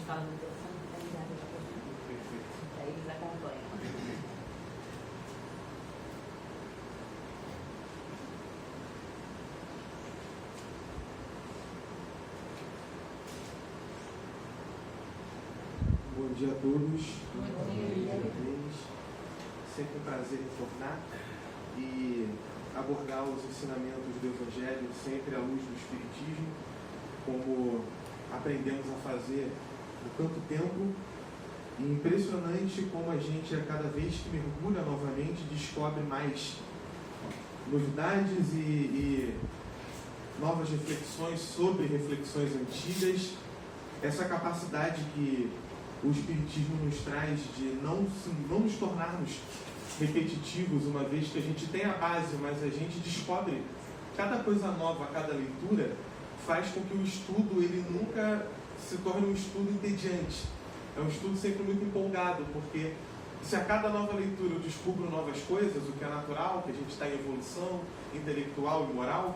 fala no telefone, está ligado na porta. Aí eles acompanham. Bom dia a todos. Bom dia. Sempre um prazer retornar e abordar os ensinamentos do Evangelho sempre à luz do Espiritismo, como aprendemos a fazer há tanto tempo. E impressionante como a gente, a cada vez que mergulha novamente, descobre mais novidades e novas reflexões sobre reflexões antigas. Essa capacidade que o Espiritismo nos traz de não nos tornarmos repetitivos, uma vez que a gente tem a base, mas a gente descobre cada coisa nova a cada leitura, faz com que o estudo ele nunca se torne um estudo entediante. É um estudo sempre muito empolgado, porque se a cada nova leitura eu descubro novas coisas, o que é natural, que a gente está em evolução intelectual e moral,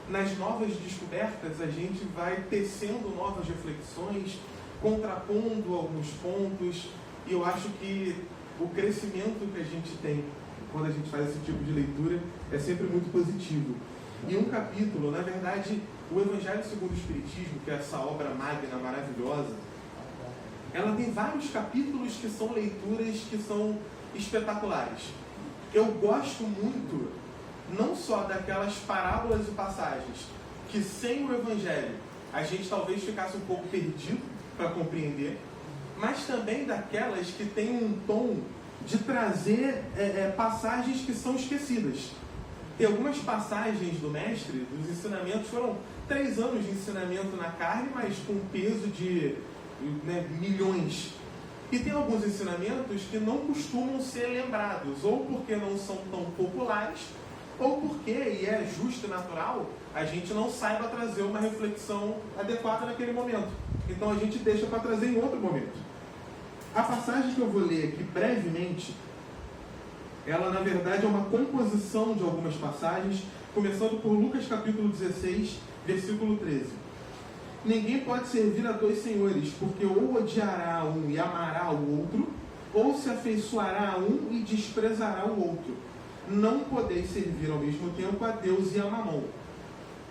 nas novas descobertas a gente vai tecendo novas reflexões, contrapondo alguns pontos, e eu acho que o crescimento que a gente tem quando a gente faz esse tipo de leitura é sempre muito positivo. E um capítulo, na verdade, o Evangelho segundo o Espiritismo, que é essa obra magna, maravilhosa, ela tem vários capítulos que são leituras que são espetaculares. Eu gosto muito, não só daquelas parábolas e passagens, que sem o Evangelho a gente talvez ficasse um pouco perdido para compreender, mas também daquelas que têm um tom de trazer passagens que são esquecidas. Tem algumas passagens do mestre, dos ensinamentos, foram 3 anos de ensinamento na carne, mas com peso de milhões. E tem alguns ensinamentos que não costumam ser lembrados, ou porque não são tão populares, ou porque, e é justo e natural, a gente não saiba trazer uma reflexão adequada naquele momento. Então a gente deixa para trazer em outro momento. A passagem que eu vou ler aqui brevemente, ela na verdade é uma composição de algumas passagens, começando por Lucas capítulo 16, versículo 13. Ninguém pode servir a 2 senhores, porque ou odiará um e amará o outro, ou se afeiçoará a um e desprezará o outro. Não podeis servir ao mesmo tempo a Deus e a Mamon.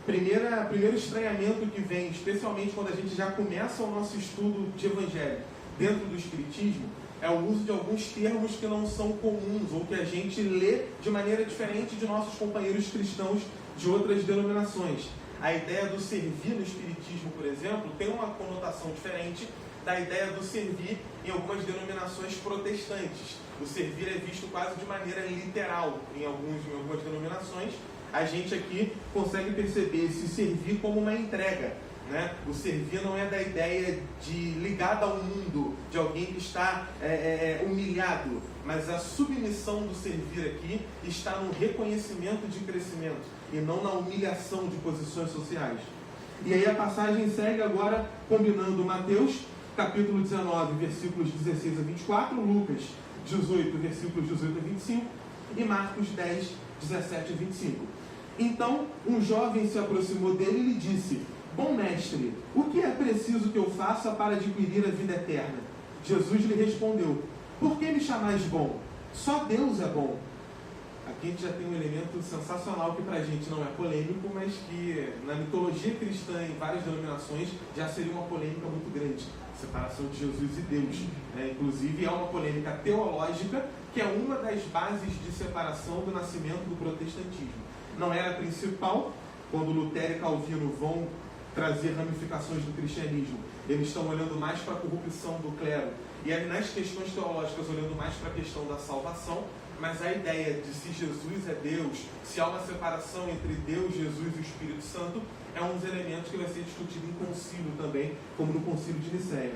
Primeiro estranhamento que vem, especialmente quando a gente já começa o nosso estudo de Evangelho dentro do Espiritismo, é o uso de alguns termos que não são comuns, ou que a gente lê de maneira diferente de nossos companheiros cristãos de outras denominações. A ideia do servir no Espiritismo, por exemplo, tem uma conotação diferente da ideia do servir em algumas denominações protestantes. O servir é visto quase de maneira literal em algumas denominações. A gente aqui consegue perceber esse servir como uma entrega, né? O servir não é da ideia de ligado ao mundo, de alguém que está humilhado, mas a submissão do servir aqui está no reconhecimento de crescimento e não na humilhação de posições sociais. E aí a passagem segue agora combinando Mateus capítulo 19, versículos 16 a 24, Lucas 18, versículos 18 a 25 e Marcos 10, 17 a 25. Então, um jovem se aproximou dele e lhe disse: Bom mestre, o que é preciso que eu faça para adquirir a vida eterna? Jesus lhe respondeu: Por que me chamais bom? Só Deus é bom. Aqui a gente já tem um elemento sensacional que para a gente não é polêmico, mas que na mitologia cristã, em várias denominações, já seria uma polêmica muito grande. Separação de Jesus e Deus. Inclusive é uma polêmica teológica, que é uma das bases de separação do nascimento do protestantismo. Não era a principal, quando Lutero e Calvino vão trazer ramificações do cristianismo. Eles estão olhando mais para a corrupção do clero. E aí, nas questões teológicas, olhando mais para a questão da salvação, mas a ideia de se Jesus é Deus, se há uma separação entre Deus, Jesus e o Espírito Santo, é um dos elementos que vai ser discutido em concílio também, como no concílio de Nicéia.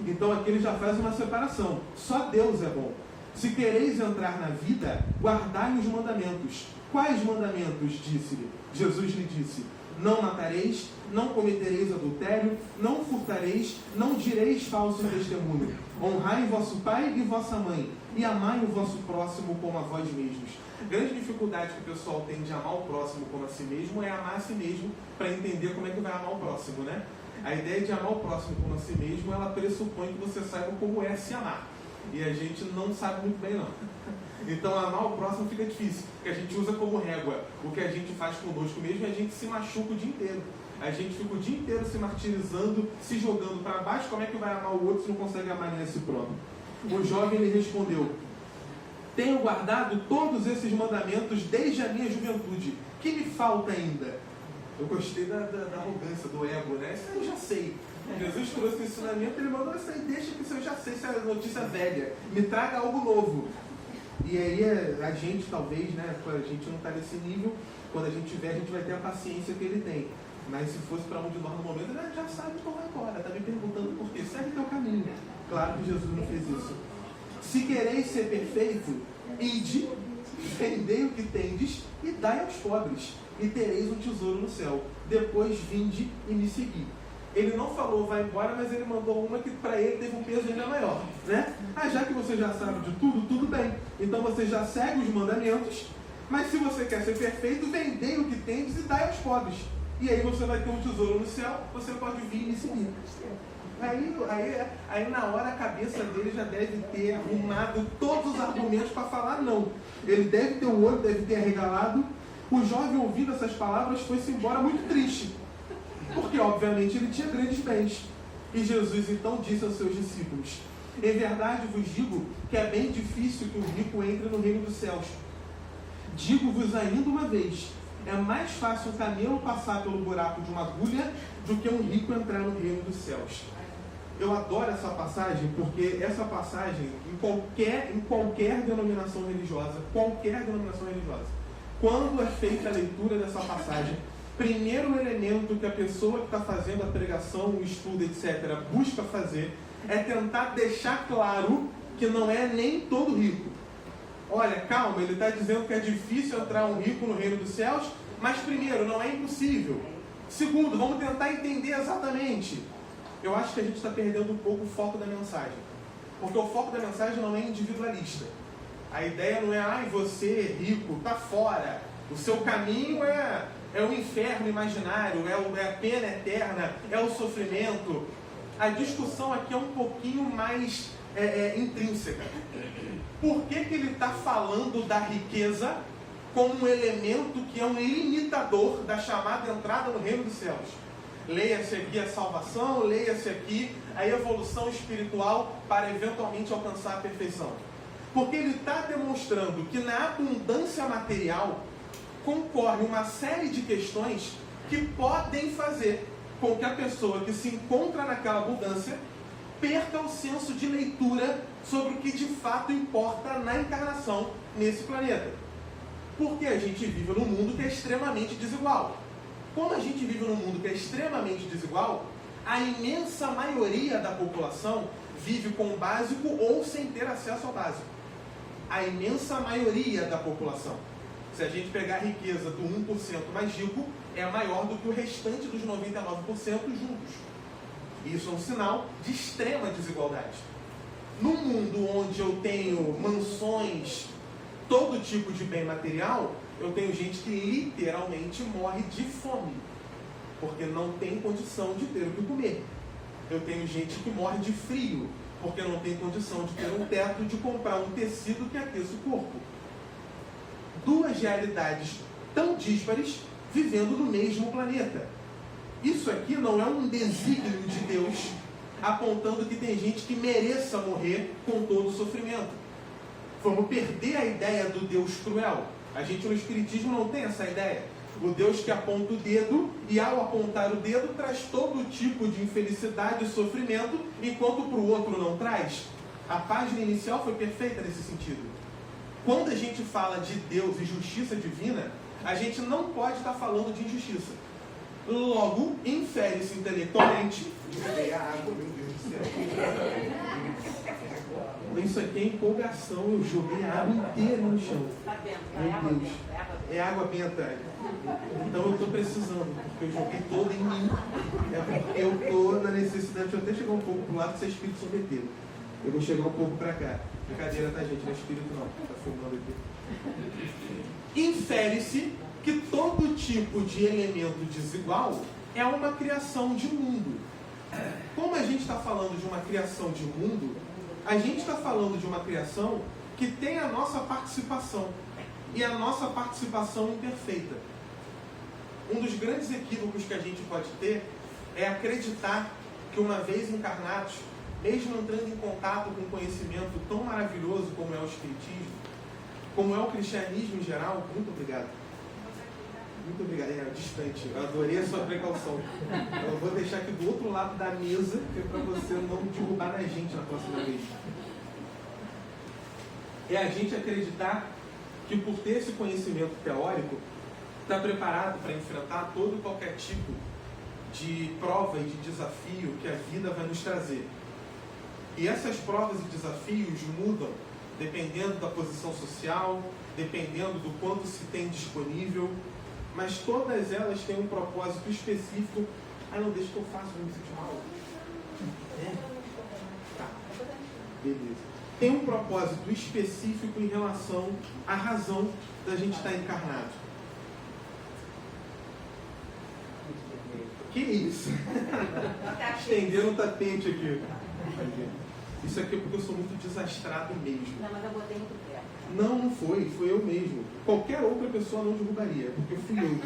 Então aqui ele já faz uma separação. Só Deus é bom. Se quereis entrar na vida, guardai os mandamentos. Quais mandamentos? Disse-lhe. Jesus lhe disse: Não matareis, não cometereis adultério, não furtareis, não direis falso testemunho. Honrai vosso pai e vossa mãe, e amai o vosso próximo como a vós mesmos. A grande dificuldade que o pessoal tem de amar o próximo como a si mesmo é amar a si mesmo para entender como é que vai amar o próximo, né? A ideia de amar o próximo como a si mesmo, ela pressupõe que você saiba como é se amar. E a gente não sabe muito bem, não. Então, amar o próximo fica difícil, porque a gente usa como régua o que a gente faz conosco mesmo e a gente se machuca o dia inteiro. A gente fica o dia inteiro se martirizando, se jogando para baixo. Como é que vai amar o outro se não consegue amar nem a si próprio? O jovem lhe respondeu: tenho guardado todos esses mandamentos desde a minha juventude. Que me falta ainda? Eu gostei da arrogância, do ego, né? Isso aí eu já sei. Jesus trouxe o ensinamento, ele mandou isso aí, deixa que isso eu já sei, isso é notícia velha. Me traga algo novo. E aí a gente talvez, né? A gente não está nesse nível. Quando a gente tiver, a gente vai ter a paciência que ele tem. Mas se fosse para um de nós no momento, ele já sabe como é agora. Está me perguntando por quê. Segue teu caminho. Claro que Jesus não fez isso. Se quereis ser perfeito, ide, vendei o que tendes e dai aos pobres, e tereis um tesouro no céu. Depois vinde e me segui. Ele não falou vai embora, mas ele mandou uma que para ele teve um peso ainda maior, né? Já que você já sabe de tudo, tudo bem. Então você já segue os mandamentos, mas se você quer ser perfeito, vendei o que tendes e dai aos pobres. E aí você vai ter um tesouro no céu, você pode vir e me seguir. Aí na hora a cabeça dele já deve ter arrumado todos os argumentos para falar não. Ele deve ter o olho, deve ter arregalado. O jovem, ouvindo essas palavras, foi-se embora muito triste, porque obviamente ele tinha grandes bens. E Jesus então disse aos seus discípulos: em verdade vos digo que é bem difícil que o rico entre no reino dos céus. Digo-vos ainda uma vez, é mais fácil um camelo passar pelo buraco de uma agulha do que um rico entrar no reino dos céus. Eu adoro essa passagem, porque essa passagem, em qualquer denominação religiosa, quando é feita a leitura dessa passagem, primeiro elemento que a pessoa que está fazendo a pregação, o estudo, etc., busca fazer, é tentar deixar claro que não é nem todo rico. Olha, calma, ele está dizendo que é difícil entrar um rico no reino dos céus, mas primeiro, não é impossível. Segundo, vamos tentar entender exatamente. Eu acho que a gente está perdendo um pouco o foco da mensagem. Porque o foco da mensagem não é individualista. A ideia não é, você rico, está fora. O seu caminho é o inferno imaginário, é a pena eterna, é o sofrimento. A discussão aqui é um pouquinho mais intrínseca. Por que ele está falando da riqueza como um elemento que é um limitador da chamada entrada no reino dos céus? Leia-se aqui a salvação, leia-se aqui a evolução espiritual para eventualmente alcançar a perfeição. Porque ele está demonstrando que na abundância material concorre uma série de questões que podem fazer com que a pessoa que se encontra naquela abundância perca o senso de leitura sobre o que de fato importa na encarnação nesse planeta. Porque a gente vive num mundo que é extremamente desigual. Como a gente vive num mundo que é extremamente desigual, a imensa maioria da população vive com o básico ou sem ter acesso ao básico. A imensa maioria da população. Se a gente pegar a riqueza do 1% mais rico, é maior do que o restante dos 99% juntos. Isso é um sinal de extrema desigualdade. Num mundo onde eu tenho mansões, todo tipo de bem material, eu tenho gente que literalmente morre de fome, porque não tem condição de ter o que comer. Eu tenho gente que morre de frio, porque não tem condição de ter um teto, de comprar um tecido que aqueça o corpo. Duas realidades tão díspares vivendo no mesmo planeta. Isso aqui não é um desígnio de Deus apontando que tem gente que mereça morrer com todo o sofrimento. Vamos perder a ideia do Deus cruel. A gente no Espiritismo não tem essa ideia. O Deus que aponta o dedo e ao apontar o dedo traz todo tipo de infelicidade e sofrimento, enquanto para o outro não traz. A página inicial foi perfeita nesse sentido. Quando a gente fala de Deus e justiça divina, a gente não pode estar falando de injustiça. Logo, infere-se intelectualmente. Joguei a água, meu Deus do céu. Isso aqui é empolgação, eu joguei a água inteira no chão. Meu Deus. É água benta. Então eu estou precisando, porque eu joguei toda em mim. Eu estou na necessidade, deixa eu até chegar um pouco para o lado que você é espírito sorveteiro. Eu vou chegar um pouco para cá. Brincadeira, tá, gente? Não é espírito não. Está filmando aqui. Infere-se que todo tipo de elemento desigual é uma criação de mundo. Como a gente está falando de uma criação de mundo, a gente está falando de uma criação que tem a nossa participação. E a nossa participação imperfeita. Um dos grandes equívocos que a gente pode ter é acreditar que uma vez encarnados, mesmo entrando em contato com um conhecimento tão maravilhoso como é o Espiritismo, como é o cristianismo em geral, muito obrigado. Muito obrigado, é distante, eu adorei a sua precaução. Eu vou deixar aqui do outro lado da mesa, que é para você não derrubar na gente na próxima vez. É a gente acreditar que por ter esse conhecimento teórico, está preparado para enfrentar todo e qualquer tipo de prova e de desafio que a vida vai nos trazer. E essas provas e desafios mudam dependendo da posição social, dependendo do quanto se tem disponível, mas todas elas têm um propósito específico. Ah, não, deixa que eu faço, vou me sentir mal. Tá, beleza. Tem um propósito específico em relação à razão da gente estar encarnado. Que isso? Estendendo o tapete aqui. Isso aqui é porque eu sou muito desastrado mesmo. Não, mas eu botei muito perto. Não foi eu mesmo. Qualquer outra pessoa não derrubaria, porque fui eu.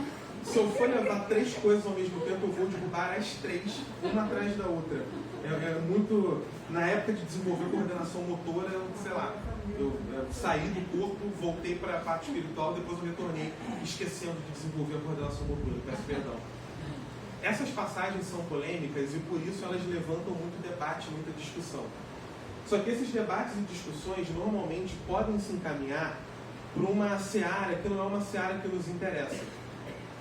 Se eu for levar 3 coisas ao mesmo tempo, eu vou derrubar as 3, uma atrás da outra. É muito... Na época de desenvolver coordenação motora, sei lá, eu saí do corpo, voltei para a parte espiritual, depois eu retornei esquecendo de desenvolver a coordenação motora. Peço perdão. Essas passagens são polêmicas e por isso elas levantam muito debate, muita discussão. Só que esses debates e discussões normalmente podem se encaminhar para uma seara que não é uma seara que nos interessa.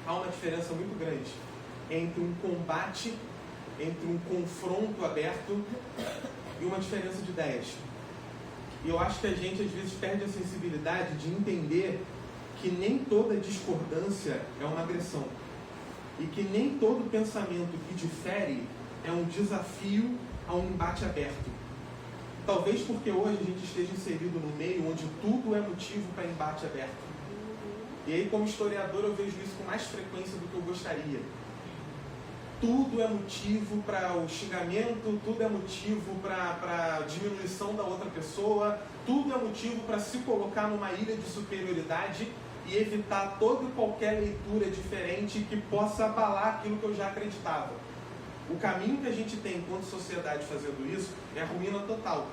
Há uma diferença muito grande entre um combate, entre um confronto aberto e uma diferença de ideias. E eu acho que a gente às vezes perde a sensibilidade de entender que nem toda discordância é uma agressão. E que nem todo pensamento que difere é um desafio a um embate aberto. Talvez porque hoje a gente esteja inserido no meio onde tudo é motivo para embate aberto. E aí, como historiador, eu vejo isso com mais frequência do que eu gostaria. Tudo é motivo para o xingamento, tudo é motivo para a diminuição da outra pessoa, tudo é motivo para se colocar numa ilha de superioridade e evitar toda e qualquer leitura diferente que possa abalar aquilo que eu já acreditava. O caminho que a gente tem enquanto sociedade fazendo isso é a ruína total.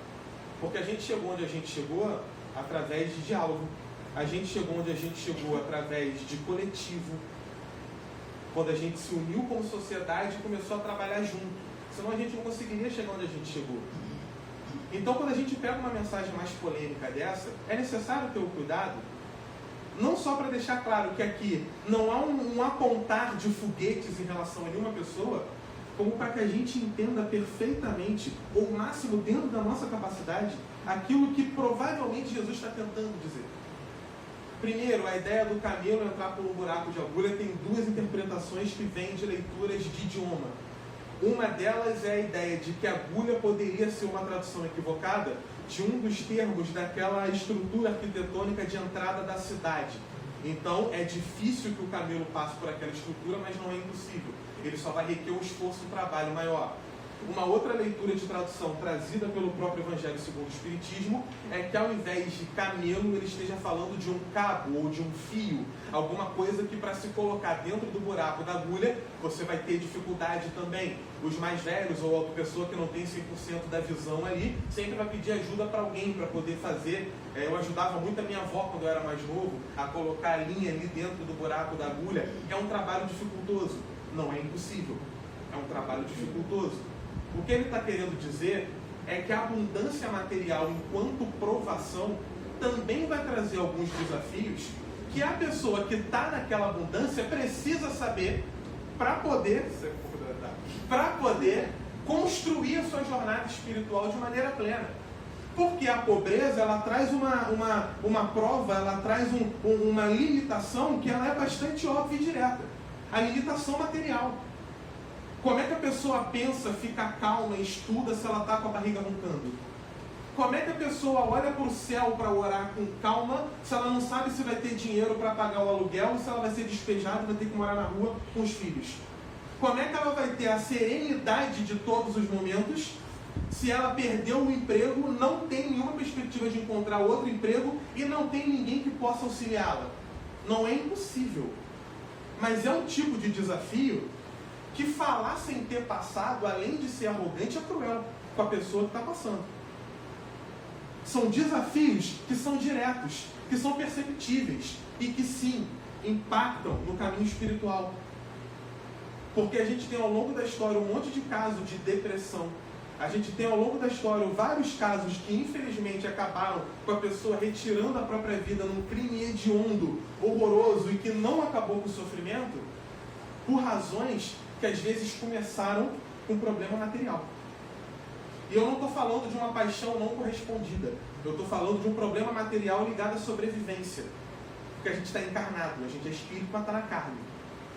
Porque a gente chegou onde a gente chegou através de diálogo. A gente chegou onde a gente chegou através de coletivo. Quando a gente se uniu como sociedade e começou a trabalhar junto. Senão a gente não conseguiria chegar onde a gente chegou. Então, quando a gente pega uma mensagem mais polêmica dessa, é necessário ter o cuidado, não só para deixar claro que aqui não há um apontar de foguetes em relação a nenhuma pessoa, como para que a gente entenda perfeitamente, ou o máximo dentro da nossa capacidade, aquilo que provavelmente Jesus está tentando dizer. Primeiro, a ideia do camelo entrar por um buraco de agulha tem 2 interpretações que vêm de leituras de idioma. Uma delas é a ideia de que agulha poderia ser uma tradução equivocada de um dos termos daquela estrutura arquitetônica de entrada da cidade. Então, é difícil que o camelo passe por aquela estrutura, mas não é impossível. Ele só vai requer um esforço, um trabalho maior. Uma outra leitura de tradução trazida pelo próprio Evangelho segundo o Espiritismo é que ao invés de camelo ele esteja falando de um cabo ou de um fio, alguma coisa que para se colocar dentro do buraco da agulha você vai ter dificuldade também. Os mais velhos ou a pessoa que não tem 100% da visão ali sempre vai pedir ajuda para alguém para poder fazer. Eu ajudava muito a minha avó quando eu era mais novo a colocar a linha ali dentro do buraco da agulha. É um trabalho dificultoso, não é impossível, é um trabalho dificultoso. O que ele está querendo dizer é que a abundância material enquanto provação também vai trazer alguns desafios que a pessoa que está naquela abundância precisa saber para poder construir a sua jornada espiritual de maneira plena. Porque a pobreza ela traz uma prova, ela traz uma limitação que ela é bastante óbvia e direta. A limitação material. Como é que a pessoa pensa, fica calma e estuda se ela está com a barriga roncando? Como é que a pessoa olha para o céu para orar com calma se ela não sabe se vai ter dinheiro para pagar o aluguel ou se ela vai ser despejada e vai ter que morar na rua com os filhos? Como é que ela vai ter a serenidade de todos os momentos se ela perdeu o emprego, não tem nenhuma perspectiva de encontrar outro emprego e não tem ninguém que possa auxiliá-la? Não é impossível. Mas é um tipo de desafio que falar sem ter passado, além de ser arrogante, é cruel com a pessoa que está passando. São desafios que são diretos, que são perceptíveis e que sim, impactam no caminho espiritual. Porque a gente tem ao longo da história um monte de casos de depressão. A gente tem ao longo da história vários casos que infelizmente acabaram com a pessoa retirando a própria vida num crime hediondo, horroroso e que não acabou com o sofrimento, por razões que às vezes começaram com problema material. E eu não estou falando de uma paixão não correspondida. Eu estou falando de um problema material ligado à sobrevivência. Porque a gente está encarnado, a gente é espírito, mas está na carne.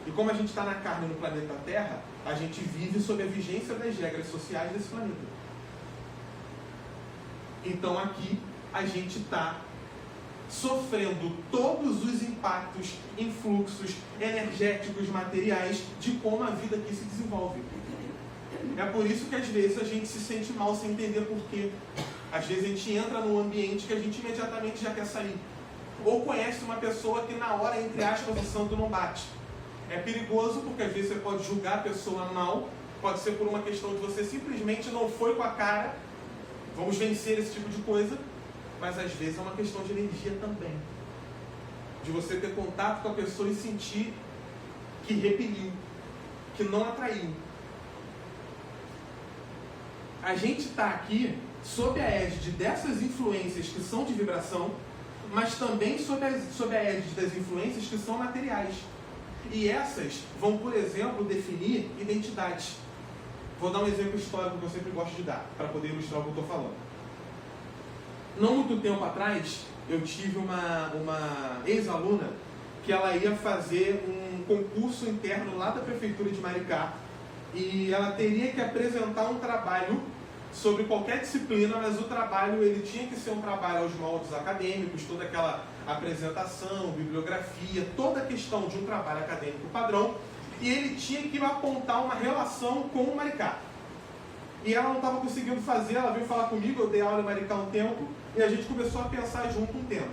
E como a gente está na carne no planeta Terra, a gente vive sob a vigência das regras sociais desse planeta. Então aqui a gente está sofrendo todos os impactos, influxos energéticos, materiais de como a vida aqui se desenvolve. É por isso que às vezes a gente se sente mal sem entender por quê. Às vezes a gente entra num ambiente que a gente imediatamente já quer sair. Ou conhece uma pessoa que na hora, entre aspas, o santo não bate. É perigoso porque às vezes você pode julgar a pessoa mal, pode ser por uma questão de você simplesmente não foi com a cara, vamos vencer esse tipo de coisa, mas às vezes é uma questão de energia também. De você ter contato com a pessoa e sentir que repeliu, que não atraiu. A gente está aqui sob a égide dessas influências que são de vibração, mas também sob a égide das influências que são materiais. E essas vão, por exemplo, definir identidade. Vou dar um exemplo histórico que eu sempre gosto de dar, para poder ilustrar o que eu estou falando. Não muito tempo atrás, eu tive uma ex-aluna que ela ia fazer um concurso interno lá da Prefeitura de Maricá e ela teria que apresentar um trabalho sobre qualquer disciplina, mas o trabalho ele tinha que ser um trabalho aos moldes acadêmicos, toda aquela apresentação, bibliografia, toda a questão de um trabalho acadêmico padrão, e ele tinha que apontar uma relação com o Maricá. E ela não estava conseguindo fazer, ela veio falar comigo, eu dei aula em Maricá um tempo, e a gente começou a pensar junto um tema.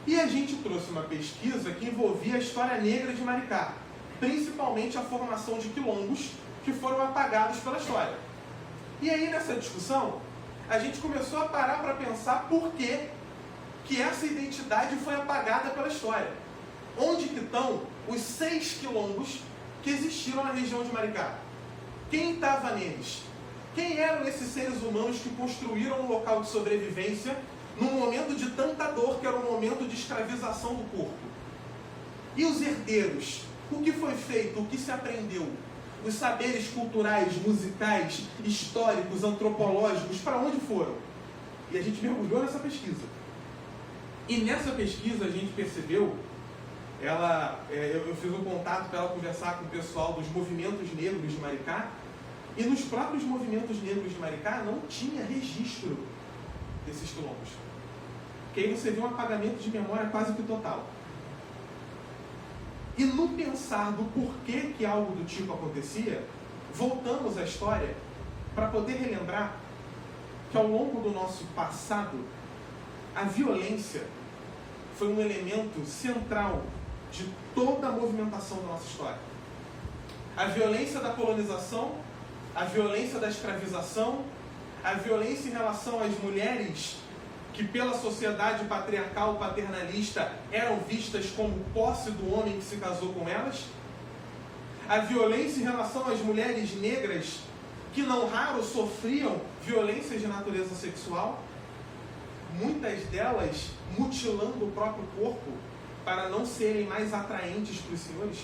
E a gente trouxe uma pesquisa que envolvia a história negra de Maricá, principalmente a formação de quilombos que foram apagados pela história. E aí nessa discussão, a gente começou a parar para pensar por que essa identidade foi apagada pela história. Onde que estão os 6 quilombos que existiram na região de Maricá? Quem estava neles? Quem eram esses seres humanos que construíram um local de sobrevivência num momento de tanta dor que era um momento de escravização do corpo? E os herdeiros? O que foi feito? O que se aprendeu? Os saberes culturais, musicais, históricos, antropológicos, para onde foram? E a gente mergulhou nessa pesquisa. E nessa pesquisa a gente percebeu, eu fiz um contato para ela conversar com o pessoal dos movimentos negros de Maricá, e nos próprios movimentos negros de Maricá não tinha registro desses quilombos. Porque aí você vê um apagamento de memória quase que total. E no pensar do porquê que algo do tipo acontecia, voltamos à história para poder relembrar que ao longo do nosso passado, a violência foi um elemento central de toda a movimentação da nossa história. A violência da colonização, a violência da escravização, a violência em relação às mulheres que pela sociedade patriarcal paternalista eram vistas como posse do homem que se casou com elas, a violência em relação às mulheres negras que não raro sofriam violências de natureza sexual, muitas delas mutilando o próprio corpo para não serem mais atraentes para os senhores.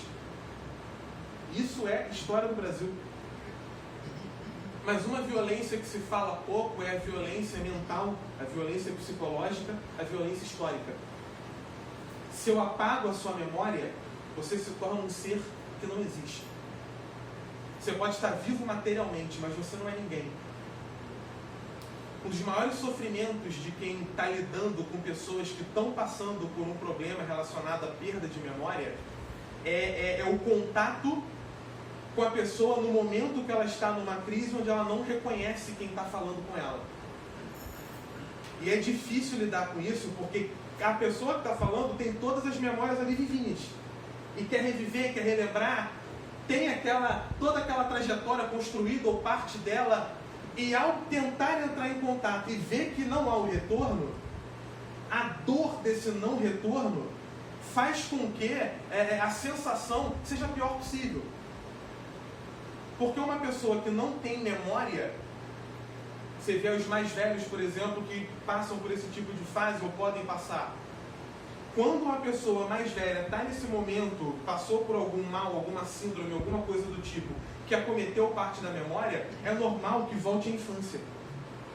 Isso é história do Brasil. Mas uma violência que se fala pouco é a violência mental, a violência psicológica, a violência histórica. Se eu apago a sua memória, você se torna um ser que não existe. Você pode estar vivo materialmente, mas você não é ninguém. Um dos maiores sofrimentos de quem está lidando com pessoas que estão passando por um problema relacionado à perda de memória é o contato com a pessoa no momento que ela está numa crise onde ela não reconhece quem está falando com ela. E é difícil lidar com isso porque a pessoa que está falando tem todas as memórias ali vivinhas. E quer reviver, quer relembrar, tem toda aquela trajetória construída ou parte dela. E ao tentar entrar em contato e ver que não há o retorno, a dor desse não retorno faz com que a sensação seja a pior possível. Porque uma pessoa que não tem memória, você vê os mais velhos, por exemplo, que passam por esse tipo de fase ou podem passar. Quando uma pessoa mais velha está nesse momento, passou por algum mal, alguma síndrome, alguma coisa do tipo, que acometeu parte da memória, é normal que volte à infância.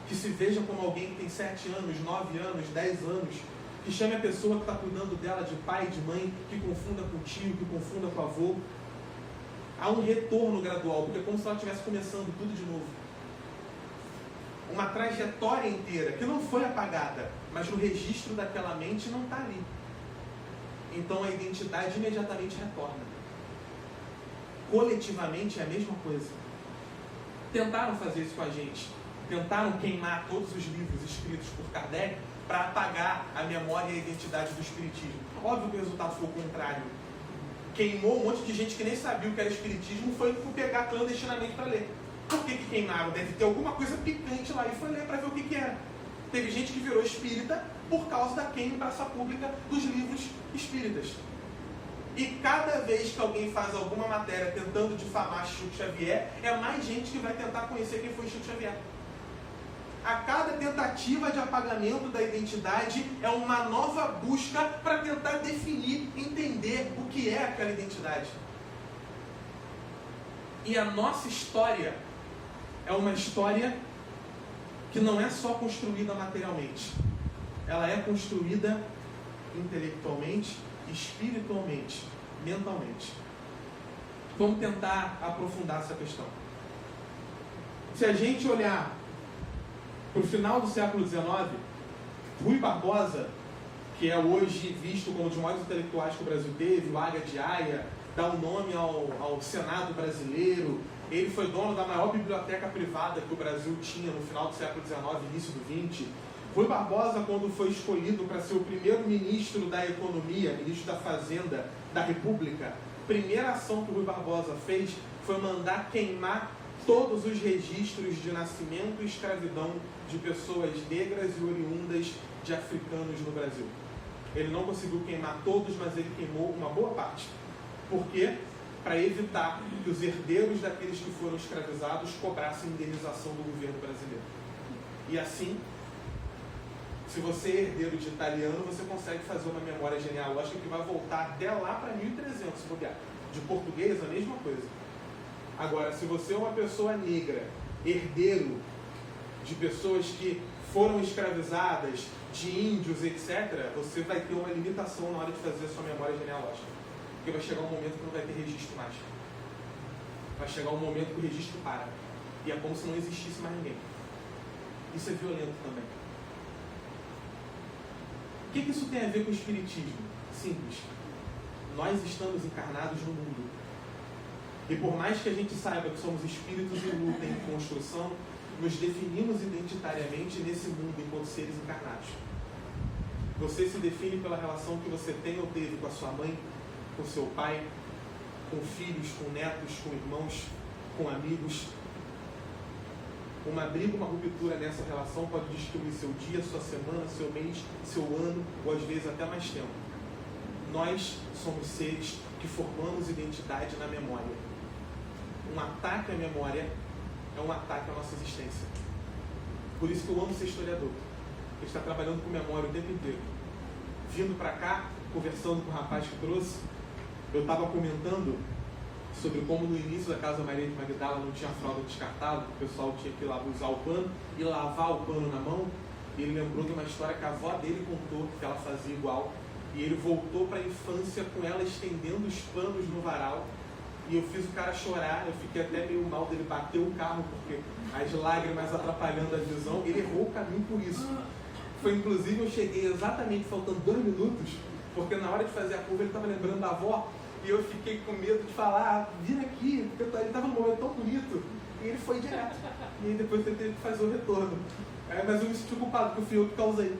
Que se veja como alguém que tem 7 anos, 9 anos, 10 anos, que chame a pessoa que está cuidando dela de pai, de mãe, que confunda com tio, que confunda com avô. Há um retorno gradual, porque é como se ela estivesse começando tudo de novo. Uma trajetória inteira, que não foi apagada, mas o registro daquela mente não está ali. Então a identidade imediatamente retorna. Coletivamente é a mesma coisa. Tentaram fazer isso com a gente. Tentaram queimar todos os livros escritos por Kardec para apagar a memória e a identidade do espiritismo. Óbvio que o resultado foi o contrário. Queimou um monte de gente que nem sabia o que era espiritismo, foi pegar clandestinamente para ler. Por que queimaram? Deve ter alguma coisa picante lá e foi ler para ver o que era. Teve gente que virou espírita por causa da queima em praça pública dos livros espíritas. E cada vez que alguém faz alguma matéria tentando difamar Chico Xavier, é mais gente que vai tentar conhecer quem foi Chico Xavier. A cada tentativa de apagamento da identidade é uma nova busca para tentar definir, entender o que é aquela identidade. E a nossa história é uma história que não é só construída materialmente. Ela é construída intelectualmente, espiritualmente, mentalmente. Vamos tentar aprofundar essa questão. Se a gente olhar para o final do século XIX, Rui Barbosa, que é hoje visto como um dos maiores intelectuais que o Brasil teve, o Águia de Aia, dá um nome ao Senado brasileiro. Ele foi dono da maior biblioteca privada que o Brasil tinha no final do século XIX, início do XX. Rui Barbosa, quando foi escolhido para ser o primeiro ministro da Economia, ministro da Fazenda da República, a primeira ação que o Rui Barbosa fez foi mandar queimar todos os registros de nascimento e escravidão de pessoas negras e oriundas de africanos no Brasil. Ele não conseguiu queimar todos, mas ele queimou uma boa parte. Por quê? Para evitar que os herdeiros daqueles que foram escravizados cobrassem indenização do governo brasileiro. E assim, se você é herdeiro de italiano, você consegue fazer uma memória genealógica que vai voltar até lá para 1300, se bobear. De português, a mesma coisa. Agora, se você é uma pessoa negra, herdeiro de pessoas que foram escravizadas, de índios, etc., você vai ter uma limitação na hora de fazer a sua memória genealógica. Porque vai chegar um momento que não vai ter registro mais. Vai chegar um momento que o registro para. E é como se não existisse mais ninguém. Isso é violento também. O que isso tem a ver com o espiritismo? Simples. Nós estamos encarnados no mundo. E por mais que a gente saiba que somos espíritos em luta, em construção, nos definimos identitariamente nesse mundo enquanto seres encarnados. Você se define pela relação que você tem ou teve com a sua mãe, com seu pai, com filhos, com netos, com irmãos, com amigos. Uma briga, uma ruptura nessa relação pode destruir seu dia, sua semana, seu mês, seu ano, ou às vezes até mais tempo. Nós somos seres que formamos identidade na memória. Um ataque à memória é um ataque à nossa existência. Por isso que eu amo ser historiador. Ele está trabalhando com memória o tempo inteiro. Vindo para cá, conversando com o rapaz que trouxe, eu estava comentando sobre como no início da Casa Maria de Magdala não tinha fralda descartável, o pessoal tinha que usar o pano e lavar o pano na mão. E ele lembrou de uma história que a avó dele contou, que ela fazia igual. E ele voltou para a infância com ela estendendo os panos no varal. E eu fiz o cara chorar, eu fiquei até meio mal dele bater o carro, porque as lágrimas atrapalhando a visão. Ele errou o caminho por isso. Foi inclusive, eu cheguei exatamente faltando 2 minutos, porque na hora de fazer a curva ele estava lembrando da avó. E eu fiquei com medo de falar, vira aqui, porque eu estou ali estava num momento tão bonito, e ele foi direto. E aí depois ele teve que fazer o retorno. Mas eu me senti culpado, porque fui eu que causei.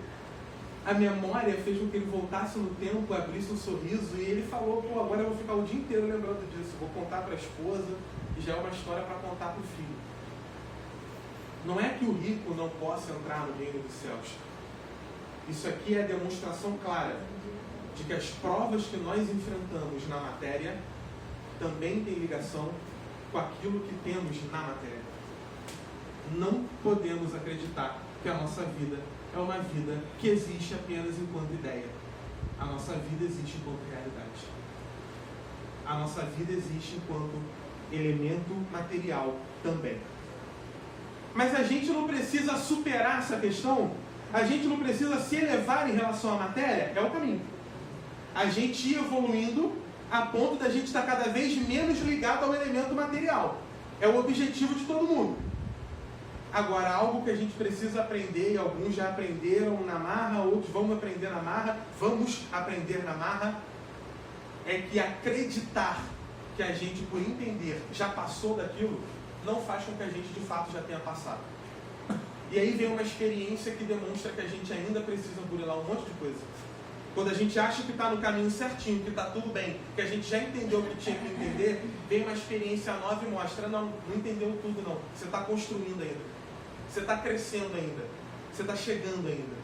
A memória fez com que ele voltasse no tempo, abrisse um sorriso, e ele falou, pô, agora eu vou ficar o dia inteiro lembrando disso, vou contar para a esposa, e já é uma história para contar para o filho. Não é que o rico não possa entrar no reino dos céus. Isso aqui é a demonstração clara de que as provas que nós enfrentamos na matéria também têm ligação com aquilo que temos na matéria. Não podemos acreditar que a nossa vida é uma vida que existe apenas enquanto ideia. A nossa vida existe enquanto realidade. A nossa vida existe enquanto elemento material também. Mas a gente não precisa superar essa questão, a gente não precisa se elevar em relação à matéria, é o caminho. A gente ir evoluindo a ponto da gente estar cada vez menos ligado ao elemento material. É o objetivo de todo mundo. Agora, algo que a gente precisa aprender, e alguns já aprenderam na marra, outros vão aprender na marra, é que acreditar que a gente, por entender, já passou daquilo, não faz com que a gente, de fato, já tenha passado. E aí vem uma experiência que demonstra que a gente ainda precisa burilar um monte de coisa. Quando a gente acha que está no caminho certinho, que está tudo bem, que a gente já entendeu o que tinha que entender, vem uma experiência nova e mostra, não entendeu tudo não. Você está construindo ainda. Você está crescendo ainda. Você está chegando ainda.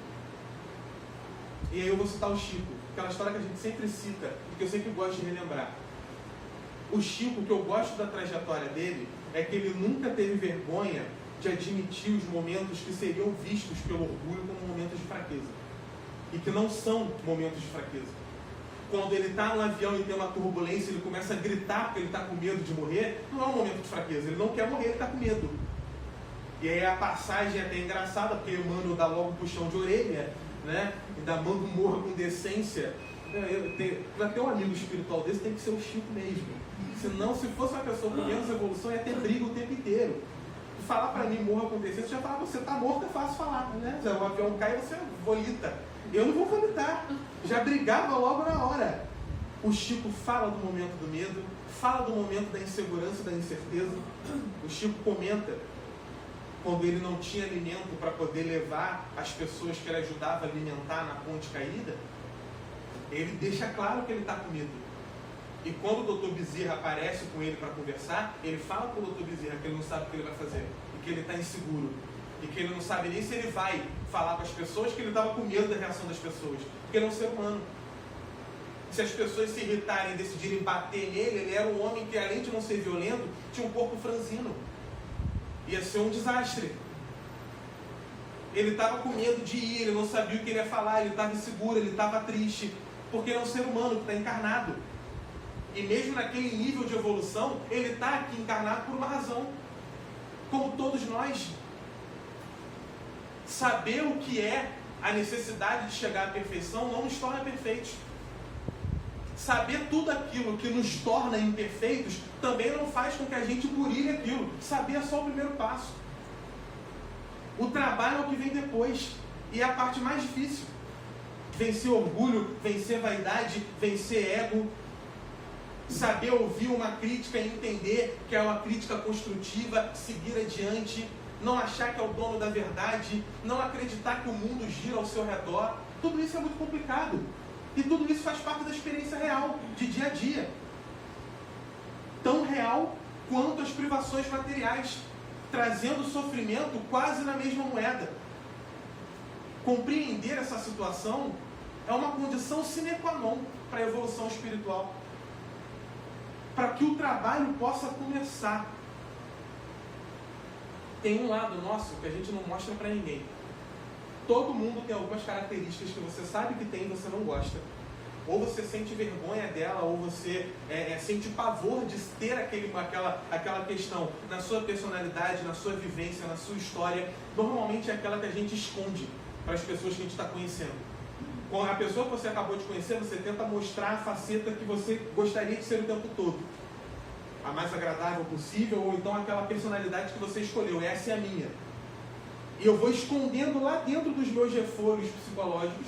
E aí eu vou citar o Chico, aquela história que a gente sempre cita, e que eu sempre gosto de relembrar. O Chico, o que eu gosto da trajetória dele, é que ele nunca teve vergonha de admitir os momentos que seriam vistos pelo orgulho como momentos de fraqueza. E que não são momentos de fraqueza. Quando ele está no avião e tem uma turbulência, ele começa a gritar porque ele está com medo de morrer, não é um momento de fraqueza, ele não quer morrer, ele está com medo. E aí a passagem é até engraçada, porque o Emmanuel dá logo um puxão de orelha, né? E dá manda morra com decência. Para ter um amigo espiritual desse tem que ser o Chico mesmo. Senão, se fosse uma pessoa com menos evolução, ia ter briga o tempo inteiro. E falar para mim morra com decência, já falava, você está morto, é fácil falar, né? Se o avião cai, você volita. Eu não vou volitar. Já brigava logo na hora. O Chico fala do momento do medo, fala do momento da insegurança, da incerteza. O Chico comenta quando ele não tinha alimento para poder levar as pessoas que ele ajudava a alimentar na ponte caída, ele deixa claro que ele está com medo. E quando o Dr. Bezerra aparece com ele para conversar, ele fala para o Dr. Bezerra que ele não sabe o que ele vai fazer, e que ele está inseguro, e que ele não sabe nem se ele vai falar com as pessoas, que ele estava com medo da reação das pessoas, porque ele é um ser humano. Se as pessoas se irritarem e decidirem bater nele, ele era um homem que, além de não ser violento, tinha um corpo franzino. Ia ser um desastre. Ele estava com medo de ir, ele não sabia o que ele ia falar, ele estava inseguro, ele estava triste, porque ele é um ser humano que está encarnado. E mesmo naquele nível de evolução, ele está aqui encarnado por uma razão. Como todos nós. Saber o que é a necessidade de chegar à perfeição não nos torna perfeitos. Saber tudo aquilo que nos torna imperfeitos também não faz com que a gente burilhe aquilo. Saber é só o primeiro passo. O trabalho é o que vem depois. E é a parte mais difícil. Vencer orgulho, vencer vaidade, vencer ego. Saber ouvir uma crítica e entender que é uma crítica construtiva, seguir adiante, não achar que é o dono da verdade, não acreditar que o mundo gira ao seu redor. Tudo isso é muito complicado. E tudo isso faz parte da experiência real, de dia a dia. Tão real quanto as privações materiais, trazendo sofrimento quase na mesma moeda. Compreender essa situação é uma condição sine qua non para a evolução espiritual. Para que o trabalho possa começar. Tem um lado nosso que a gente não mostra para ninguém. Todo mundo tem algumas características que você sabe que tem e você não gosta. Ou você sente vergonha dela, ou você sente pavor de ter aquela questão na sua personalidade, na sua vivência, na sua história. Normalmente é aquela que a gente esconde para as pessoas que a gente está conhecendo. Com a pessoa que você acabou de conhecer, você tenta mostrar a faceta que você gostaria de ser o tempo todo. A mais agradável possível, ou então aquela personalidade que você escolheu. Essa é a minha. E eu vou escondendo lá dentro dos meus reforços psicológicos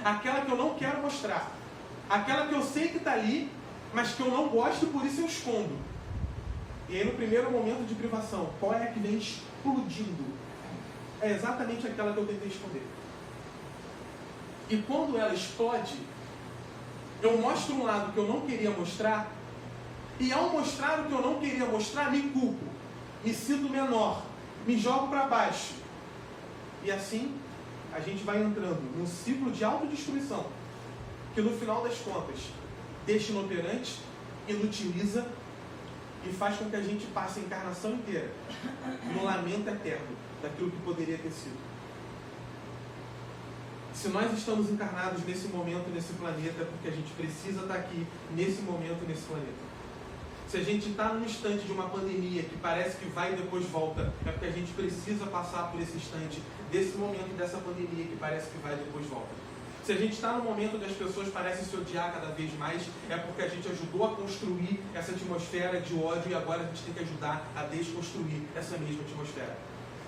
aquela que eu não quero mostrar. Aquela que eu sei que está ali, mas que eu não gosto, por isso eu escondo. E aí no primeiro momento de privação, qual é a que vem explodindo? É exatamente aquela que eu tentei esconder. E quando ela explode, eu mostro um lado que eu não queria mostrar, e ao mostrar o que eu não queria mostrar, me culpo, me sinto menor, me jogo para baixo. E assim, a gente vai entrando num ciclo de autodestruição, que no final das contas, deixa inoperante, inutiliza e faz com que a gente passe a encarnação inteira no lamento eterno daquilo que poderia ter sido. Se nós estamos encarnados nesse momento, nesse planeta, é porque a gente precisa estar aqui, nesse momento, nesse planeta. Se a gente está num instante de uma pandemia que parece que vai e depois volta, é porque a gente precisa passar por esse instante, desse momento dessa pandemia que parece que vai e depois volta. Se a gente está no momento onde as pessoas parecem se odiar cada vez mais, é porque a gente ajudou a construir essa atmosfera de ódio e agora a gente tem que ajudar a desconstruir essa mesma atmosfera.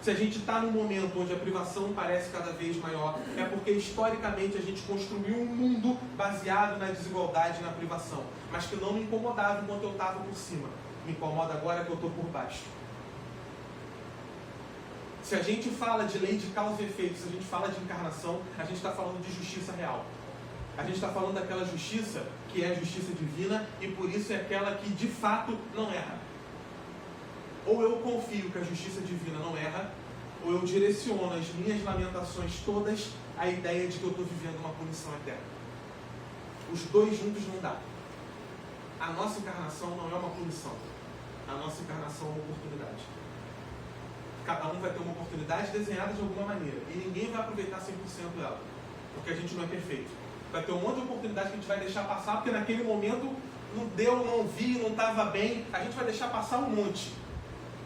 Se a gente está num momento onde a privação parece cada vez maior, é porque historicamente a gente construiu um mundo baseado na desigualdade e na privação, mas que não me incomodava enquanto eu estava por cima. Me incomoda agora que eu estou por baixo. Se a gente fala de lei de causa e efeito, se a gente fala de encarnação, a gente está falando de justiça real. A gente está falando daquela justiça que é a justiça divina e por isso é aquela que de fato não erra. Ou eu confio que a justiça divina não erra, ou eu direciono as minhas lamentações todas à ideia de que eu estou vivendo uma punição eterna. Os dois juntos não dá. A nossa encarnação não é uma punição. A nossa encarnação é uma oportunidade. Cada um vai ter uma oportunidade desenhada de alguma maneira. E ninguém vai aproveitar 100% dela. Porque a gente não é perfeito. Vai ter um monte de oportunidade que a gente vai deixar passar, porque naquele momento não deu, não vi, não estava bem. A gente vai deixar passar um monte.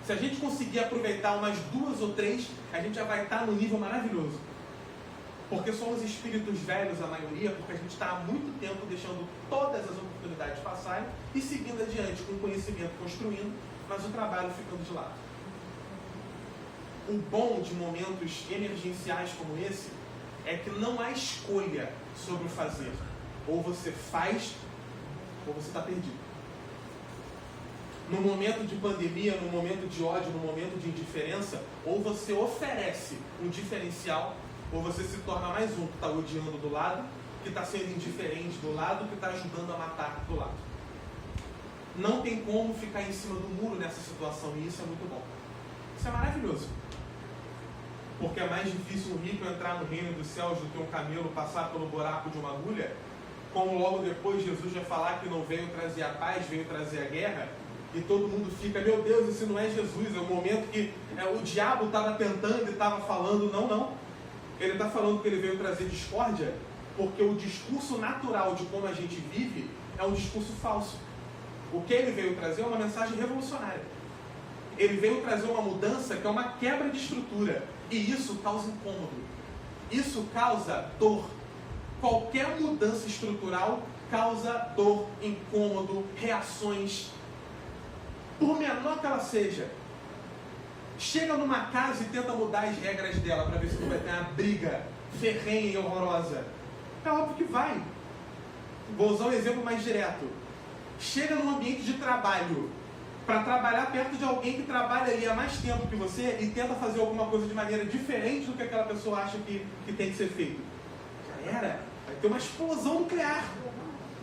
Se a gente conseguir aproveitar umas 2 ou 3, a gente já vai estar no nível maravilhoso. Porque somos espíritos velhos, a maioria, porque a gente está há muito tempo deixando todas as oportunidades passarem e seguindo adiante com o conhecimento construindo, mas o trabalho ficando de lado. O bom de momentos emergenciais como esse é que não há escolha sobre o fazer. Ou você faz, ou você está perdido. No momento de pandemia, no momento de ódio, no momento de indiferença, ou você oferece um diferencial, ou você se torna mais um que está odiando do lado, que está sendo indiferente do lado, que está ajudando a matar do lado. Não tem como ficar em cima do muro nessa situação, e isso é muito bom. Isso é maravilhoso. Porque é mais difícil um rico entrar no reino dos céus do que um camelo passar pelo buraco de uma agulha, como logo depois Jesus vai falar que não veio trazer a paz, veio trazer a guerra, e todo mundo fica, meu Deus, esse não é Jesus, é o momento que o diabo estava tentando e estava falando, não. Ele está falando que ele veio trazer discórdia, porque o discurso natural de como a gente vive é um discurso falso. O que ele veio trazer é uma mensagem revolucionária. Ele veio trazer uma mudança que é uma quebra de estrutura, e isso causa incômodo. Isso causa dor. Qualquer mudança estrutural causa dor, incômodo, reações, por menor que ela seja. Chega numa casa e tenta mudar as regras dela para ver se não vai ter uma briga ferrenha e horrorosa. É óbvio que vai. Vou usar um exemplo mais direto. Chega num ambiente de trabalho para trabalhar perto de alguém que trabalha ali há mais tempo que você e tenta fazer alguma coisa de maneira diferente do que aquela pessoa acha que tem que ser feito. Já era. Vai ter uma explosão nuclear.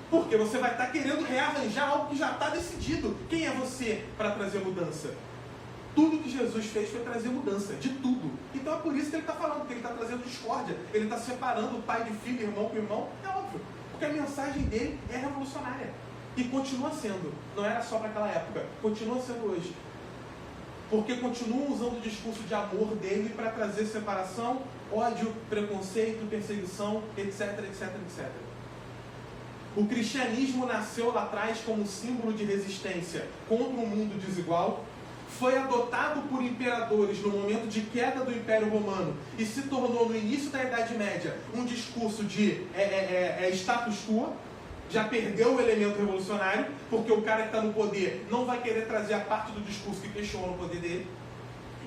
Porque você vai estar querendo rearranjar algo que já está decidido. Quem é você para trazer mudança? Tudo que Jesus fez foi trazer mudança, de tudo. Então é por isso que ele está falando, que ele está trazendo discórdia. Ele está separando o pai de filho, irmão com irmão. É óbvio, porque a mensagem dele é revolucionária. E continua sendo. Não era só para aquela época, continua sendo hoje. Porque continuam usando o discurso de amor dele para trazer separação, ódio, preconceito, perseguição, etc, etc, etc. O cristianismo nasceu lá atrás como símbolo de resistência contra um mundo desigual, foi adotado por imperadores no momento de queda do Império Romano e se tornou, no início da Idade Média, um discurso de status quo. Já perdeu o elemento revolucionário, porque o cara que está no poder não vai querer trazer a parte do discurso que questiona o poder dele.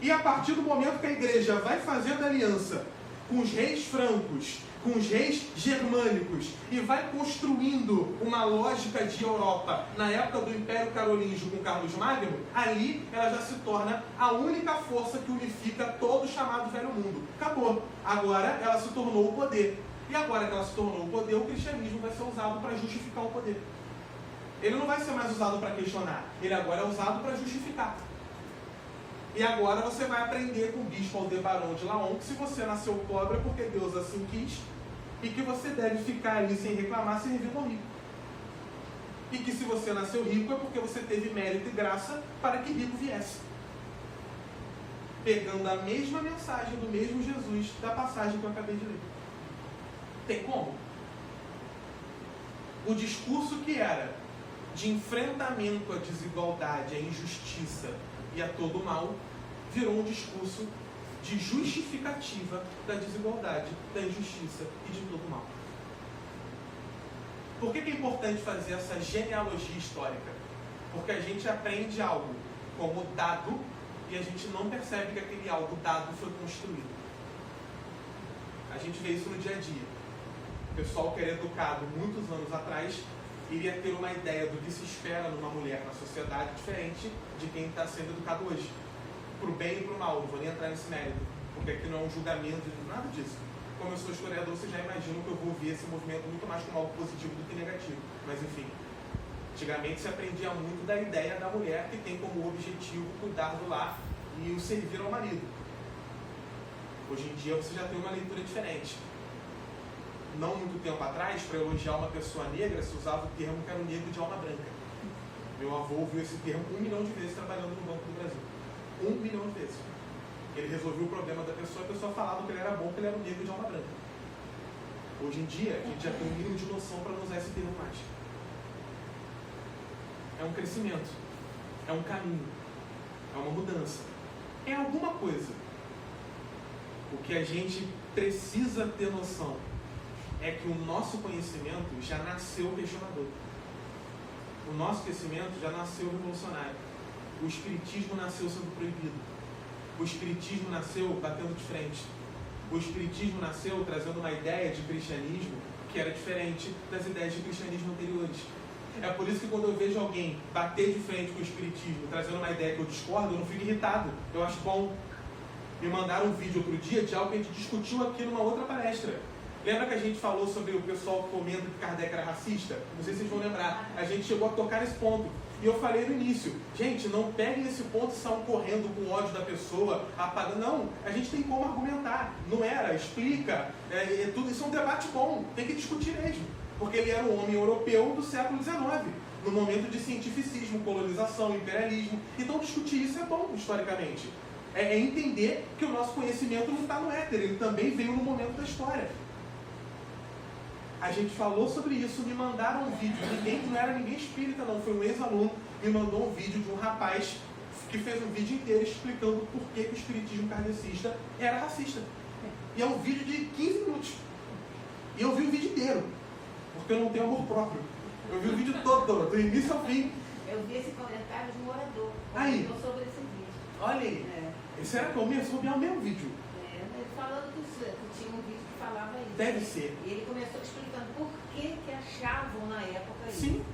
E a partir do momento que a igreja vai fazendo aliança com os reis francos, com os reis germânicos, e vai construindo uma lógica de Europa na época do Império Carolíngio com Carlos Magno, ali ela já se torna a única força que unifica todo o chamado Velho Mundo. Acabou. Agora ela se tornou o poder. E agora que ela se tornou o poder, o cristianismo vai ser usado para justificar o poder. Ele não vai ser mais usado para questionar, ele agora é usado para justificar. E agora você vai aprender com o bispo Aldebaran de Laon que se você nasceu pobre é porque Deus assim quis, e que você deve ficar ali sem reclamar, servindo ao rico. E que se você nasceu rico é porque você teve mérito e graça para que rico viesse. Pegando a mesma mensagem do mesmo Jesus da passagem que eu acabei de ler. Tem como? O discurso que era de enfrentamento à desigualdade, à injustiça e a todo mal, virou um discurso de justificativa da desigualdade, da injustiça e de todo mal. Por que é importante fazer essa genealogia histórica? Porque a gente aprende algo como dado e a gente não percebe que aquele algo dado foi construído. A gente vê isso no dia a dia. O pessoal que era educado muitos anos atrás iria ter uma ideia do que se espera numa mulher na sociedade diferente de quem está sendo educado hoje. Para o bem e para o mal, não vou nem entrar nesse mérito, porque aqui não é um julgamento, nada disso. Como eu sou historiador, vocês já imaginam que eu vou ver esse movimento muito mais como algo positivo do que negativo. Mas enfim, antigamente se aprendia muito da ideia da mulher que tem como objetivo cuidar do lar e o servir ao marido. Hoje em dia você já tem uma leitura diferente. Não muito tempo atrás, para elogiar uma pessoa negra, se usava o termo que era o negro de alma branca. Meu avô ouviu esse termo 1 milhão de vezes trabalhando no Banco do Brasil. 1 milhão de vezes. Ele resolveu o problema da pessoa, a pessoa falava que ele era bom, que ele era um negro de alma branca. Hoje em dia, a gente já tem um mínimo de noção para não usar esse termo mais. É um crescimento, é um caminho, é uma mudança, é alguma coisa. O que a gente precisa ter noção é que o nosso conhecimento já nasceu questionador. O nosso conhecimento já nasceu revolucionário. O espiritismo nasceu sendo proibido. O espiritismo nasceu batendo de frente. O espiritismo nasceu trazendo uma ideia de cristianismo que era diferente das ideias de cristianismo anteriores. É por isso que quando eu vejo alguém bater de frente com o espiritismo, trazendo uma ideia que eu discordo, eu não fico irritado. Eu acho bom. Me mandaram um vídeo outro dia de algo que a gente discutiu aqui numa outra palestra. Lembra que a gente falou sobre o pessoal que comenta que Kardec era racista? Não sei se vocês vão lembrar. A gente chegou a tocar nesse ponto. E eu falei no início, gente, não peguem esse ponto e saiam correndo com ódio da pessoa, apagando. Não, a gente tem como argumentar. Não era, explica. Tudo isso é um debate bom. Tem que discutir mesmo. Porque ele era um homem europeu do século XIX, no momento de cientificismo, colonização, imperialismo. Então discutir isso é bom, historicamente. É entender que o nosso conhecimento não está no éter, ele também veio no momento da história. A gente falou sobre isso, me mandaram um vídeo, não era ninguém espírita não, foi um ex-aluno, me mandou um vídeo de um rapaz que fez um vídeo inteiro explicando por que o espiritismo kardecista era racista. E é um vídeo de 15 minutos. E eu vi o vídeo inteiro, porque eu não tenho amor próprio. Eu vi o vídeo todo, do início ao fim. Eu vi esse comentário de um morador, aí, sobre esse vídeo. Olha aí, será que é o mesmo? É o mesmo vídeo. Ele falando que tinha um vídeo que falava isso. Deve ser. E ele começou explicando por que achavam na época isso. Sim.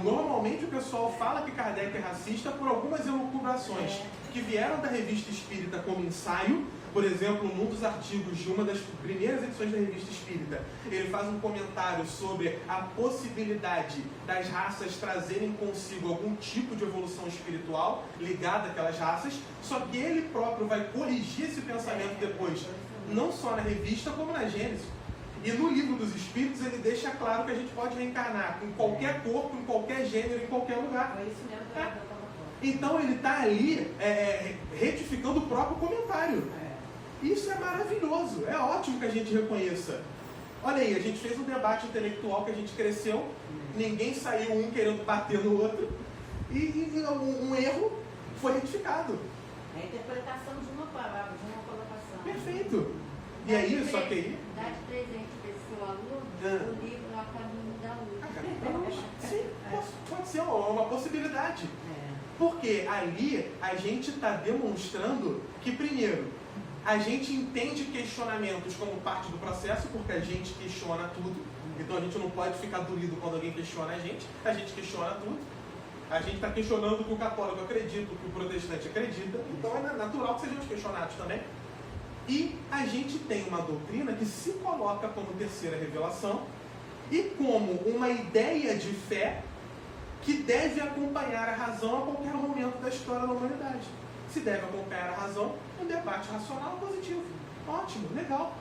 Normalmente o pessoal fala que Kardec é racista por algumas elucubrações que vieram da Revista Espírita como ensaio. Por exemplo, num dos artigos de uma das primeiras edições da Revista Espírita, ele faz um comentário sobre a possibilidade das raças trazerem consigo algum tipo de evolução espiritual ligada àquelas raças, só que ele próprio vai corrigir esse pensamento depois, não só na revista, como na Gênesis. E no Livro dos Espíritos ele deixa claro que a gente pode reencarnar em qualquer corpo, em qualquer gênero, em qualquer lugar. Foi isso mesmo que eu estava falando. Então ele está ali retificando o próprio comentário. Isso é maravilhoso, é ótimo que a gente reconheça. Olha aí, a gente fez um debate intelectual que a gente cresceu, ninguém saiu um querendo bater no outro, e um erro foi retificado. É a interpretação de uma palavra, de uma colocação. Perfeito. E aí, só que aí... Dá de presente para esse seu aluno o livro A Caminho da Luz. Sim, pode ser uma possibilidade. Porque ali a gente está demonstrando que, primeiro, A gente entende questionamentos como parte do processo, porque a gente questiona tudo. Então a gente não pode ficar doído quando alguém questiona a gente questiona tudo. A gente está questionando o que o católico acredita, o que o protestante acredita, então é natural que sejamos questionados também. E a gente tem uma doutrina que se coloca como terceira revelação e como uma ideia de fé que deve acompanhar a razão a qualquer momento da história da humanidade. Se deve acompanhar a razão, um debate racional positivo. Ótimo, legal.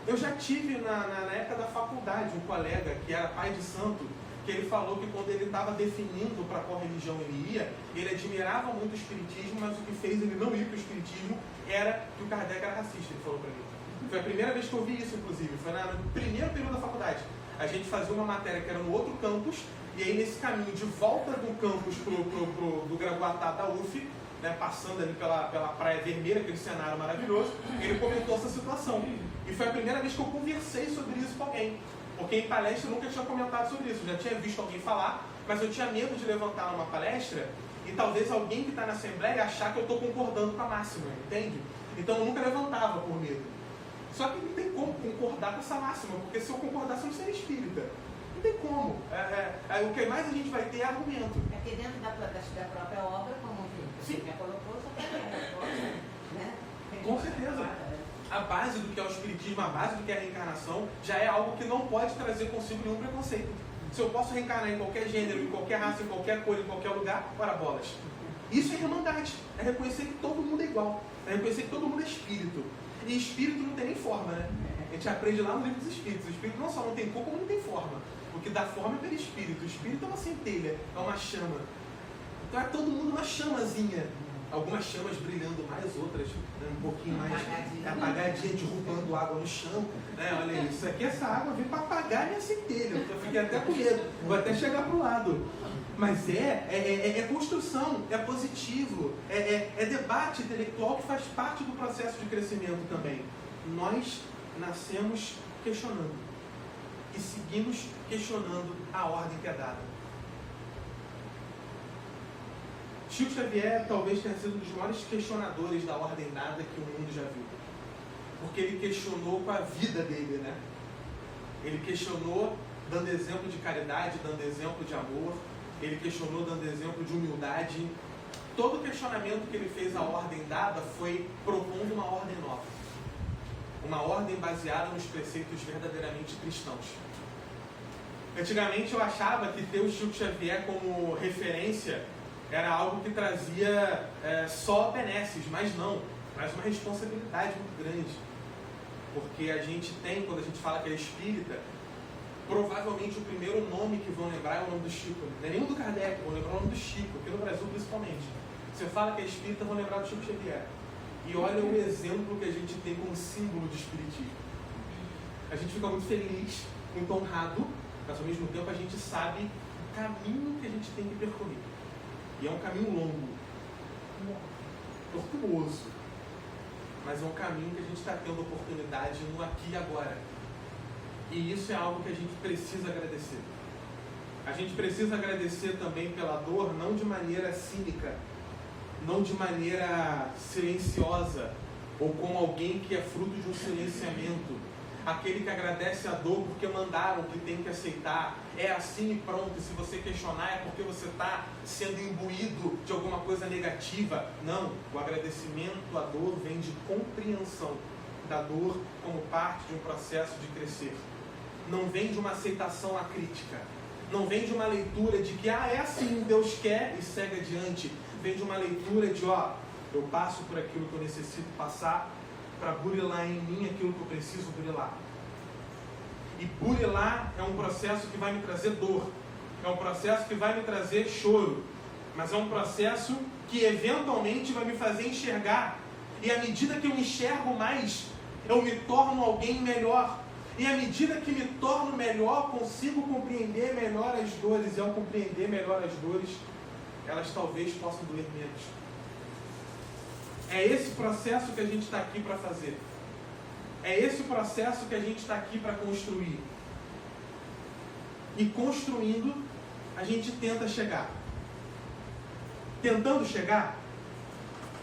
Eu já tive na época da faculdade um colega que era pai de santo, que ele falou que quando ele estava definindo para qual religião ele ia, ele admirava muito o espiritismo, mas o que fez ele não ir para o espiritismo era que o Kardec era racista, ele falou para mim. Foi a primeira vez que eu ouvi isso, inclusive, foi no primeiro período da faculdade. A gente fazia uma matéria que era no outro campus, e aí nesse caminho de volta do campus do Gragoatá da UF, né, passando ali pela Praia Vermelha, aquele cenário maravilhoso, ele comentou essa situação. E foi a primeira vez que eu conversei sobre isso com alguém. Porque em palestra eu nunca tinha comentado sobre isso. Eu já tinha visto alguém falar, mas eu tinha medo de levantar numa palestra e talvez alguém que está na Assembleia achar que eu estou concordando com a máxima, entende? Então eu nunca levantava por medo. Só que não tem como concordar com essa máxima, porque se eu concordasse eu não seria espírita. Não tem como. O que mais a gente vai ter é argumento. É que dentro da própria obra, como você já colocou, só tem a resposta, né? Com certeza. A base do que é o espiritismo, a base do que é a reencarnação, já é algo que não pode trazer consigo nenhum preconceito. Se eu posso reencarnar em qualquer gênero, em qualquer raça, em qualquer cor, em qualquer lugar, ora bolas. Isso é irmandade. É reconhecer que todo mundo é igual. É reconhecer que todo mundo é espírito. E espírito não tem nem forma, né? A gente aprende lá no livro dos espíritos. O espírito não só não tem cor, como não tem forma. O que dá forma é pelo espírito. O espírito é uma centelha, é uma chama. Então é todo mundo uma chamazinha. Algumas chamas brilhando mais, outras um pouquinho mais apagadinha, derrubando água no chão. Né? Olha isso aqui, essa água veio para apagar minha centelha. Eu fiquei até com medo, vou até chegar para o lado. Mas é construção, é positivo, é debate intelectual que faz parte do processo de crescimento também. Nós nascemos questionando e seguimos questionando a ordem que é dada. Chico Xavier talvez tenha sido um dos maiores questionadores da ordem dada que o mundo já viu. Porque ele questionou com a vida dele, né? Ele questionou dando exemplo de caridade, dando exemplo de amor. Ele questionou dando exemplo de humildade. Todo questionamento que ele fez à ordem dada foi propondo uma ordem nova. Uma ordem baseada nos preceitos verdadeiramente cristãos. Antigamente eu achava que ter o Chico Xavier como referência era algo que trazia só benesses, mas não, traz uma responsabilidade muito grande. Porque a gente tem, quando a gente fala que é espírita, provavelmente o primeiro nome que vão lembrar é o nome do Chico. Não é nem o do Kardec, vão lembrar o nome do Chico, aqui no Brasil principalmente. Se eu falo que é espírita, vão lembrar do Chico Xavier. E olha o exemplo que a gente tem como símbolo de espiritismo. A gente fica muito feliz, muito honrado, mas ao mesmo tempo a gente sabe o caminho que a gente tem que percorrer. E é um caminho longo, tortuoso, mas é um caminho que a gente está tendo oportunidade no aqui e agora. E isso é algo que a gente precisa agradecer. A gente precisa agradecer também pela dor, não de maneira cínica, não de maneira silenciosa, ou como alguém que é fruto de um silenciamento. Aquele que agradece a dor porque mandaram, que tem que aceitar. É assim e pronto. E se você questionar é porque você está sendo imbuído de alguma coisa negativa. Não. O agradecimento à dor vem de compreensão da dor como parte de um processo de crescer. Não vem de uma aceitação à crítica. Não vem de uma leitura de que é assim, Deus quer e segue adiante. Vem de uma leitura de eu passo por aquilo que eu necessito passar para burilar em mim aquilo que eu preciso burilar. E burilar é um processo que vai me trazer dor. É um processo que vai me trazer choro. Mas é um processo que eventualmente vai me fazer enxergar. E à medida que eu enxergo mais, eu me torno alguém melhor. E à medida que me torno melhor, consigo compreender melhor as dores. E ao compreender melhor as dores, elas talvez possam doer menos. É esse processo que a gente está aqui para fazer. É esse o processo que a gente está aqui para construir. E construindo, a gente tenta chegar. Tentando chegar,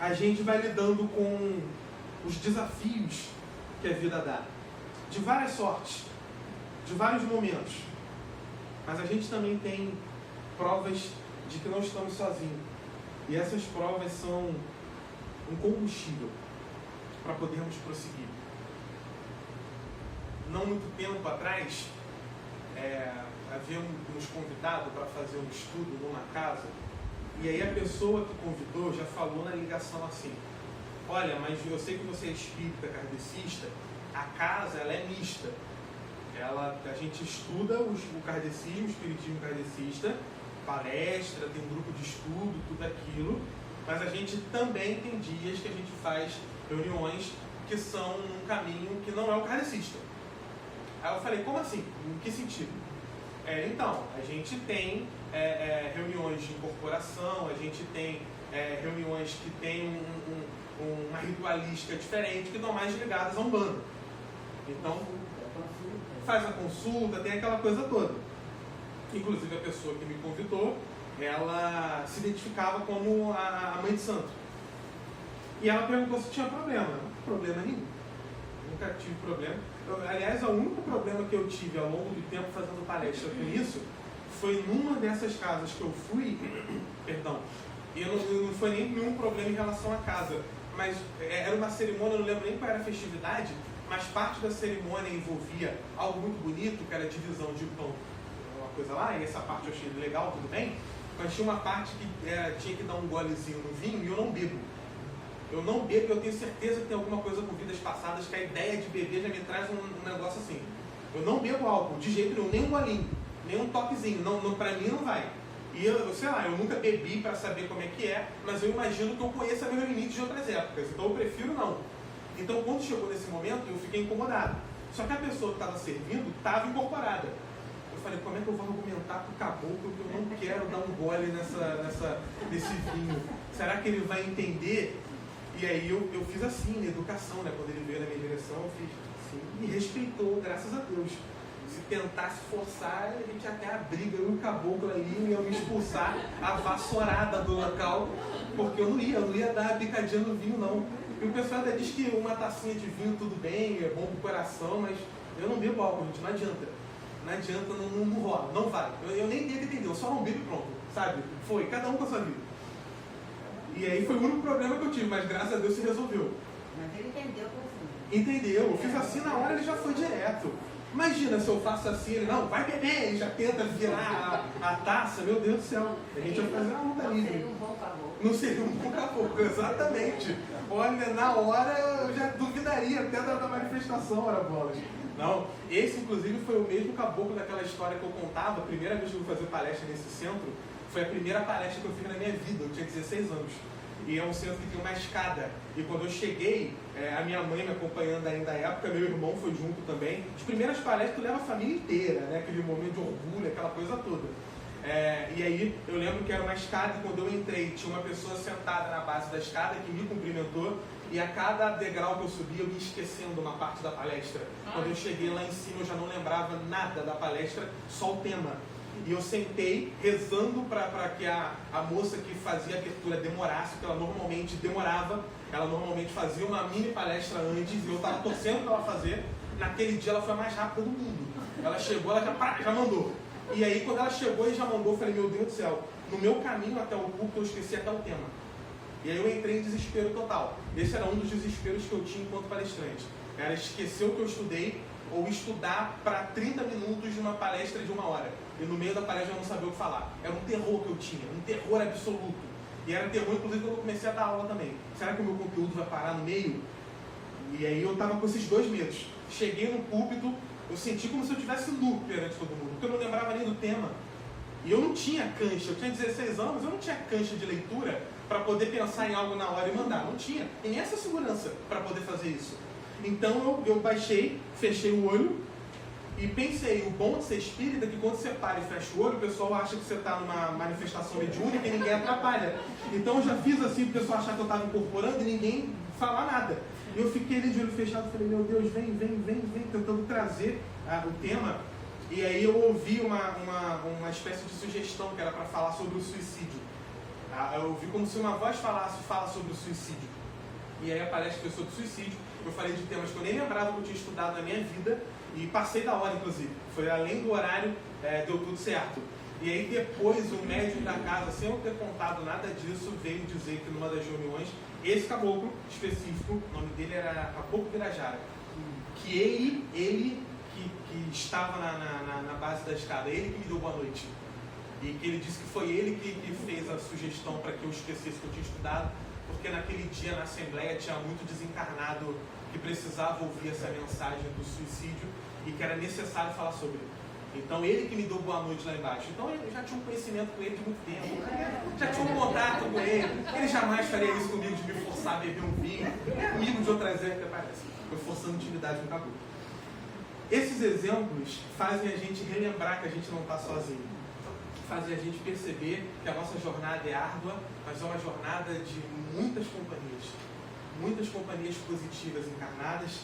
a gente vai lidando com os desafios que a vida dá, de várias sortes, de vários momentos. Mas a gente também tem provas de que não estamos sozinhos. E essas provas são um combustível para podermos prosseguir. Não muito tempo atrás, havíamos convidado para fazer um estudo numa casa, e aí a pessoa que convidou já falou na ligação assim: olha, mas eu sei que você é espírita kardecista, a casa ela é mista. A gente estuda o kardecismo, o espiritismo kardecista, palestra, tem um grupo de estudo, tudo aquilo, mas a gente também tem dias que a gente faz reuniões que são num caminho que não é o kardecista. Aí eu falei, como assim? Em que sentido? Então, a gente tem reuniões de incorporação, a gente tem reuniões que tem uma ritualística diferente, que estão mais ligadas a Umbanda. Então, faz a consulta, tem aquela coisa toda. Inclusive, a pessoa que me convidou, ela se identificava como a mãe de santo. E ela perguntou se tinha problema. Não, problema nenhum. Nunca tive problema. Aliás, o único problema que eu tive ao longo do tempo fazendo palestra com isso foi numa dessas casas que eu fui, perdão, e não foi nem nenhum problema em relação à casa, mas era uma cerimônia, eu não lembro nem qual era a festividade, mas parte da cerimônia envolvia algo muito bonito, que era a divisão de pão, uma coisa lá, e essa parte eu achei legal, tudo bem, mas tinha uma parte que tinha que dar um golezinho no vinho e eu não bebo. Eu não bebo, eu tenho certeza que tem alguma coisa com vidas passadas, que a ideia de beber já me traz um negócio assim. Eu não bebo álcool, de jeito nenhum, nem um golinho, nem um toquezinho, não, pra mim não vai. E eu sei lá, eu nunca bebi para saber como é que é, mas eu imagino que eu conheça meus limites de outras épocas, então eu prefiro não. Então quando chegou nesse momento, eu fiquei incomodado. Só que a pessoa que estava servindo estava incorporada. Eu falei, como é que eu vou argumentar pro caboclo que eu não quero dar um gole nesse vinho? Será que ele vai entender? E aí eu fiz assim, na educação, né? Quando ele veio na minha direção, eu fiz assim, e respeitou, graças a Deus. Se tentasse forçar, a gente até a briga, eu e o caboclo ali, iam me expulsar a vassourada do local, porque eu não ia dar a picadinha no vinho, não. E o pessoal ainda diz que uma tacinha de vinho tudo bem, é bom pro coração, mas eu não bebo álcool, gente, não adianta. Não adianta, não rola, não vai. Eu nem tenho que entender, eu só não bebo e pronto, sabe? Foi, cada um com a sua vida. E aí foi o único problema que eu tive, mas graças a Deus se resolveu. Mas ele entendeu que assim. Entendeu? Eu fiz assim na hora, ele já foi direto. Imagina se eu faço assim, ele não, vai beber, ele já tenta virar a taça, meu Deus do céu. A gente vai fazer uma luta livre. Não seria um bom caboclo. Não seria um bom caboclo, exatamente. Olha, na hora eu já duvidaria até da manifestação, ora bolas. Não, esse inclusive foi o mesmo caboclo daquela história que eu contava, a primeira vez que eu fui fazer palestra nesse centro, foi a primeira palestra que eu fiz na minha vida, eu tinha 16 anos. E é um centro que tem uma escada. E quando eu cheguei, a minha mãe me acompanhando ainda na época, meu irmão foi junto também. As primeiras palestras tu leva a família inteira, né? Aquele momento de orgulho, aquela coisa toda. E aí eu lembro que era uma escada e quando eu entrei, tinha uma pessoa sentada na base da escada que me cumprimentou. E a cada degrau que eu subia, eu ia esquecendo uma parte da palestra. Quando eu cheguei lá em cima, eu já não lembrava nada da palestra, só o tema. E eu sentei rezando para que a moça que fazia a abertura demorasse, porque ela normalmente demorava, ela normalmente fazia uma mini palestra antes, e eu estava torcendo para ela fazer. Naquele dia ela foi a mais rápida do mundo. Ela chegou, ela já mandou. E aí quando ela chegou e já mandou, eu falei, meu Deus do céu, no meu caminho até o púlpito eu esqueci até o tema. E aí eu entrei em desespero total. Esse era um dos desesperos que eu tinha enquanto palestrante. Era esquecer o que eu estudei, ou estudar para 30 minutos de uma palestra de 1 hora. E no meio da palestra eu não sabia o que falar. Era um terror que eu tinha, um terror absoluto. E era terror, inclusive, quando eu comecei a dar aula também. Será que o meu conteúdo vai parar no meio? E aí eu estava com esses dois medos. Cheguei no púlpito, eu senti como se eu tivesse nu perante todo mundo, porque eu não lembrava nem do tema. E eu não tinha cancha, eu tinha 16 anos, eu não tinha cancha de leitura para poder pensar em algo na hora e mandar. Não tinha. E nem essa segurança para poder fazer isso. Então eu baixei, fechei o olho e pensei, o bom de ser espírita é que quando você para e fecha o olho, o pessoal acha que você está numa manifestação mediúnica e ninguém atrapalha. Então eu já fiz assim, o pessoal achar que eu estava incorporando e ninguém falar nada. E eu fiquei ali de olho fechado e falei, meu Deus, vem, tentando trazer o tema. E aí eu ouvi uma espécie de sugestão que era para falar sobre o suicídio. Eu ouvi como se uma voz fala sobre o suicídio. E aí a palestra foi sobre suicídio. Eu falei de temas que eu nem lembrava que eu tinha estudado na minha vida e passei da hora, inclusive. Foi além do horário, deu tudo certo. E aí depois o médico da casa, sem eu ter contado nada disso, veio dizer que numa das reuniões, esse caboclo específico, o nome dele era Caboclo Pirajara, que ele que estava na base da escada, ele que me deu boa noite. E que ele disse que foi ele que fez a sugestão para que eu esquecesse que eu tinha estudado, porque naquele dia na Assembleia tinha muito desencarnado que precisava ouvir essa mensagem do suicídio e que era necessário falar sobre ele. Então ele que me deu boa noite lá embaixo. Então eu já tinha um conhecimento com ele de muito tempo, já tinha um contato com ele jamais faria isso comigo de me forçar a beber um vinho, é amigo de outras épocas, parece. Foi forçando intimidade no caboclo. Esses exemplos fazem a gente relembrar que a gente não está sozinho. Fazem a gente perceber que a nossa jornada é árdua, mas é uma jornada de muitas companhias positivas encarnadas,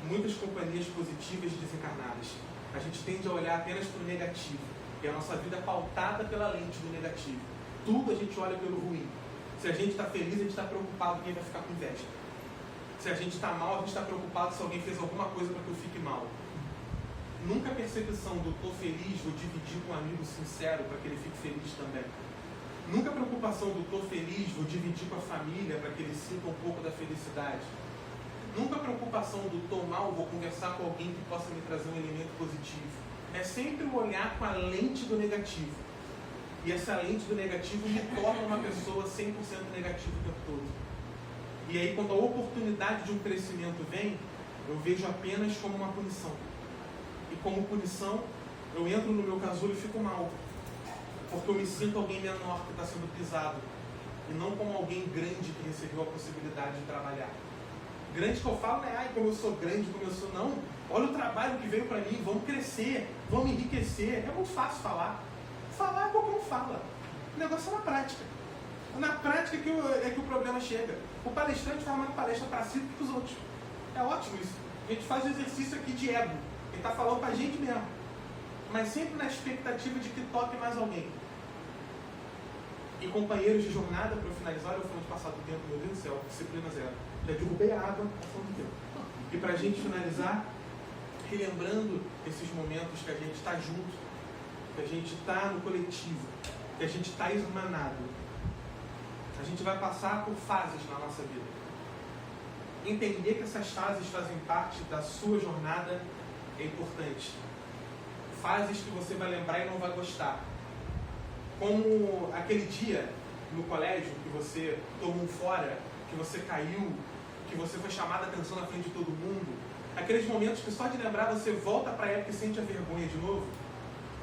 muitas companhias positivas desencarnadas. A gente tende a olhar apenas para o negativo, e a nossa vida é pautada pela lente do negativo. Tudo a gente olha pelo ruim. Se a gente está feliz, a gente está preocupado quem vai ficar com inveja. Se a gente está mal, a gente está preocupado se alguém fez alguma coisa para que eu fique mal. Nunca a percepção do tô feliz, vou dividir com um amigo sincero para que ele fique feliz também. Nunca a preocupação do tô feliz, vou dividir com a família para que ele sinta um pouco da felicidade. Nunca a preocupação do tô mal, vou conversar com alguém que possa me trazer um elemento positivo. É sempre o olhar com a lente do negativo. E essa lente do negativo me torna uma pessoa 100% negativa o tempo todo. E aí, quando a oportunidade de um crescimento vem, eu vejo apenas como uma punição. E como punição, eu entro no meu casulo e fico mal. Porque eu me sinto alguém menor que está sendo pisado. E não como alguém grande que recebeu a possibilidade de trabalhar. Grande que eu falo, né? Ai, como eu sou grande, como eu sou... Não. Olha o trabalho que veio para mim. Vamos crescer, vamos enriquecer. É muito fácil falar. Falar qualquer um fala. O negócio é na prática. Na prática é que o problema chega. O palestrante faz uma palestra para si do que para os outros. É ótimo isso. A gente faz o exercício aqui de ego. Ele está falando para a gente mesmo. Mas sempre na expectativa de que toque mais alguém. E companheiros de jornada, para eu finalizar, eu fui de passar do tempo, meu Deus do céu, disciplina zero. Já derrubei a água, passando do tempo. E para a gente finalizar, relembrando esses momentos que a gente está junto, que a gente está no coletivo, que a gente está irmanado. A gente vai passar por fases na nossa vida. Entender que essas fases fazem parte da sua jornada é importante. Fases que você vai lembrar e não vai gostar. Como aquele dia no colégio que você tomou um fora, que você caiu, que você foi chamado a atenção na frente de todo mundo. Aqueles momentos que só de lembrar você volta para a época e sente a vergonha de novo.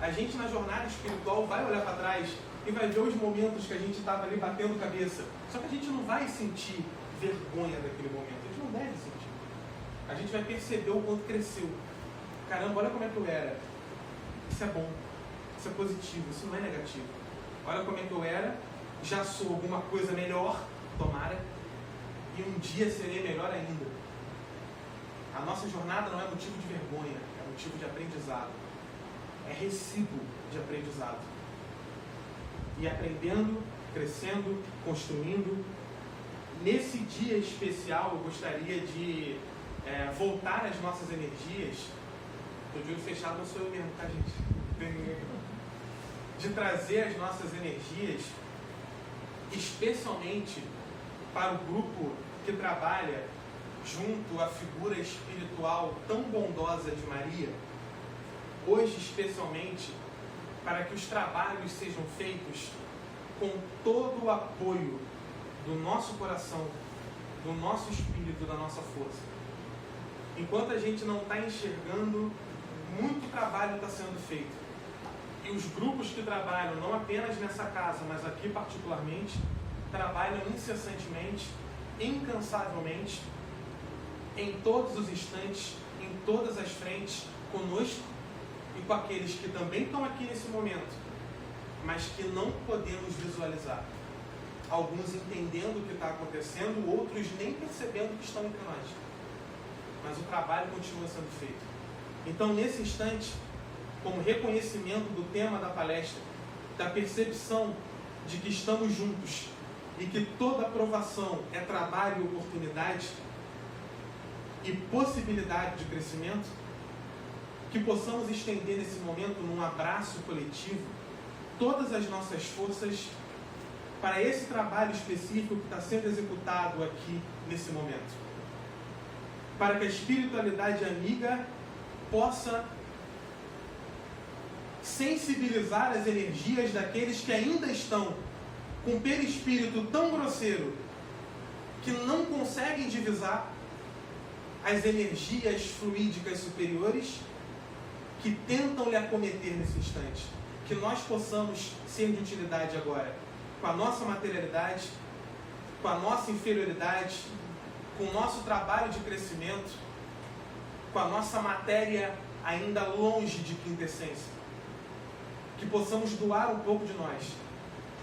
A gente na jornada espiritual vai olhar para trás e vai ver os momentos que a gente estava ali batendo cabeça. Só que a gente não vai sentir vergonha daquele momento. A gente não deve sentir. A gente vai perceber o quanto cresceu. Caramba, olha como é que eu era. Isso é bom. Isso é positivo. Isso não é negativo. Olha como é que eu era. Já sou alguma coisa melhor, tomara. E um dia serei melhor ainda. A nossa jornada não é motivo de vergonha. É motivo de aprendizado. É recibo de aprendizado. E aprendendo, crescendo, construindo. Nesse dia especial, eu gostaria de voltar às nossas energias. Estou de olho fechado, não sou eu mesmo, tá, gente? De trazer as nossas energias, especialmente para o grupo que trabalha junto à figura espiritual tão bondosa de Maria. Hoje, especialmente, para que os trabalhos sejam feitos com todo o apoio do nosso coração, do nosso espírito, da nossa força. Enquanto a gente não está enxergando, muito trabalho está sendo feito. E os grupos que trabalham, não apenas nessa casa, mas aqui particularmente, trabalham incessantemente, incansavelmente, em todos os instantes, em todas as frentes, conosco e com aqueles que também estão aqui nesse momento, mas que não podemos visualizar. Alguns entendendo o que está acontecendo, outros nem percebendo que estão entre nós. Mas o trabalho continua sendo feito. Então, nesse instante, como reconhecimento do tema da palestra, da percepção de que estamos juntos e que toda aprovação é trabalho e oportunidade e possibilidade de crescimento, que possamos estender nesse momento, num abraço coletivo, todas as nossas forças para esse trabalho específico que está sendo executado aqui nesse momento. Para que a espiritualidade amiga possa sensibilizar as energias daqueles que ainda estão com um perispírito tão grosseiro que não conseguem divisar as energias fluídicas superiores que tentam lhe acometer nesse instante. Que nós possamos ser de utilidade agora, com a nossa materialidade, com a nossa inferioridade, com o nosso trabalho de crescimento, com a nossa matéria ainda longe de quintessência. Que possamos doar um pouco de nós,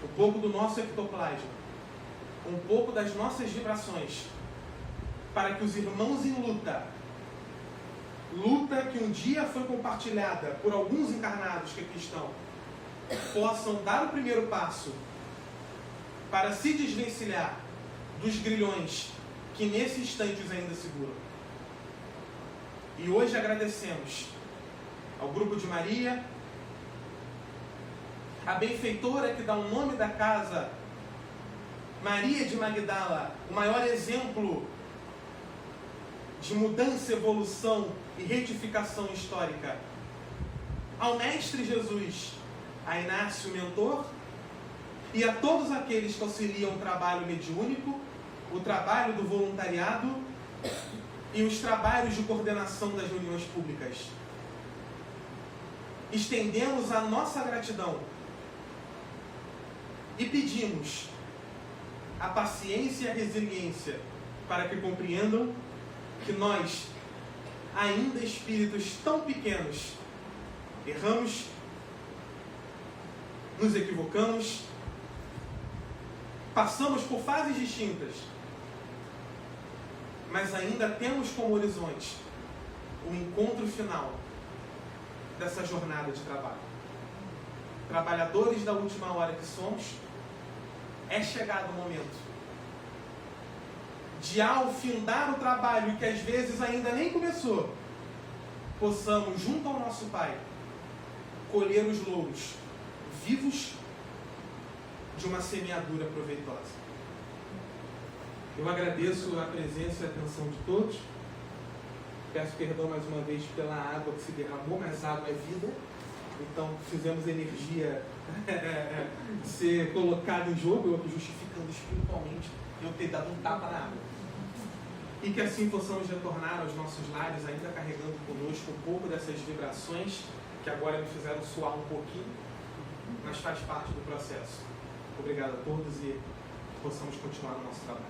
um pouco do nosso ectoplasma, um pouco das nossas vibrações, para que os irmãos em luta que um dia foi compartilhada por alguns encarnados que aqui estão, possam dar o primeiro passo para se desvencilhar dos grilhões que nesse instante os ainda seguram. E hoje agradecemos ao Grupo de Maria, a benfeitora que dá o nome da casa, Maria de Magdala, o maior exemplo de mudança, evolução e retificação histórica, ao Mestre Jesus, a Inácio Mentor, e a todos aqueles que auxiliam o trabalho mediúnico, o trabalho do voluntariado e os trabalhos de coordenação das reuniões públicas. Estendemos a nossa gratidão e pedimos a paciência e a resiliência para que compreendam que nós, ainda espíritos tão pequenos, erramos, nos equivocamos, passamos por fases distintas, mas ainda temos como horizonte o encontro final dessa jornada de trabalho. Trabalhadores da última hora que somos, é chegado o momento de, ao findar o trabalho que às vezes ainda nem começou, possamos, junto ao nosso Pai, colher os louros vivos de uma semeadura proveitosa. Eu agradeço a presença e a atenção de todos. Peço perdão mais uma vez pela água que se derramou, mas água é vida. Então fizemos energia ser colocada em jogo, eu aqui justificando espiritualmente eu ter dado um tapa na água. E que assim possamos retornar aos nossos lares, ainda carregando conosco um pouco dessas vibrações que agora me fizeram suar um pouquinho, mas faz parte do processo. Obrigado a todos e possamos continuar o nosso trabalho.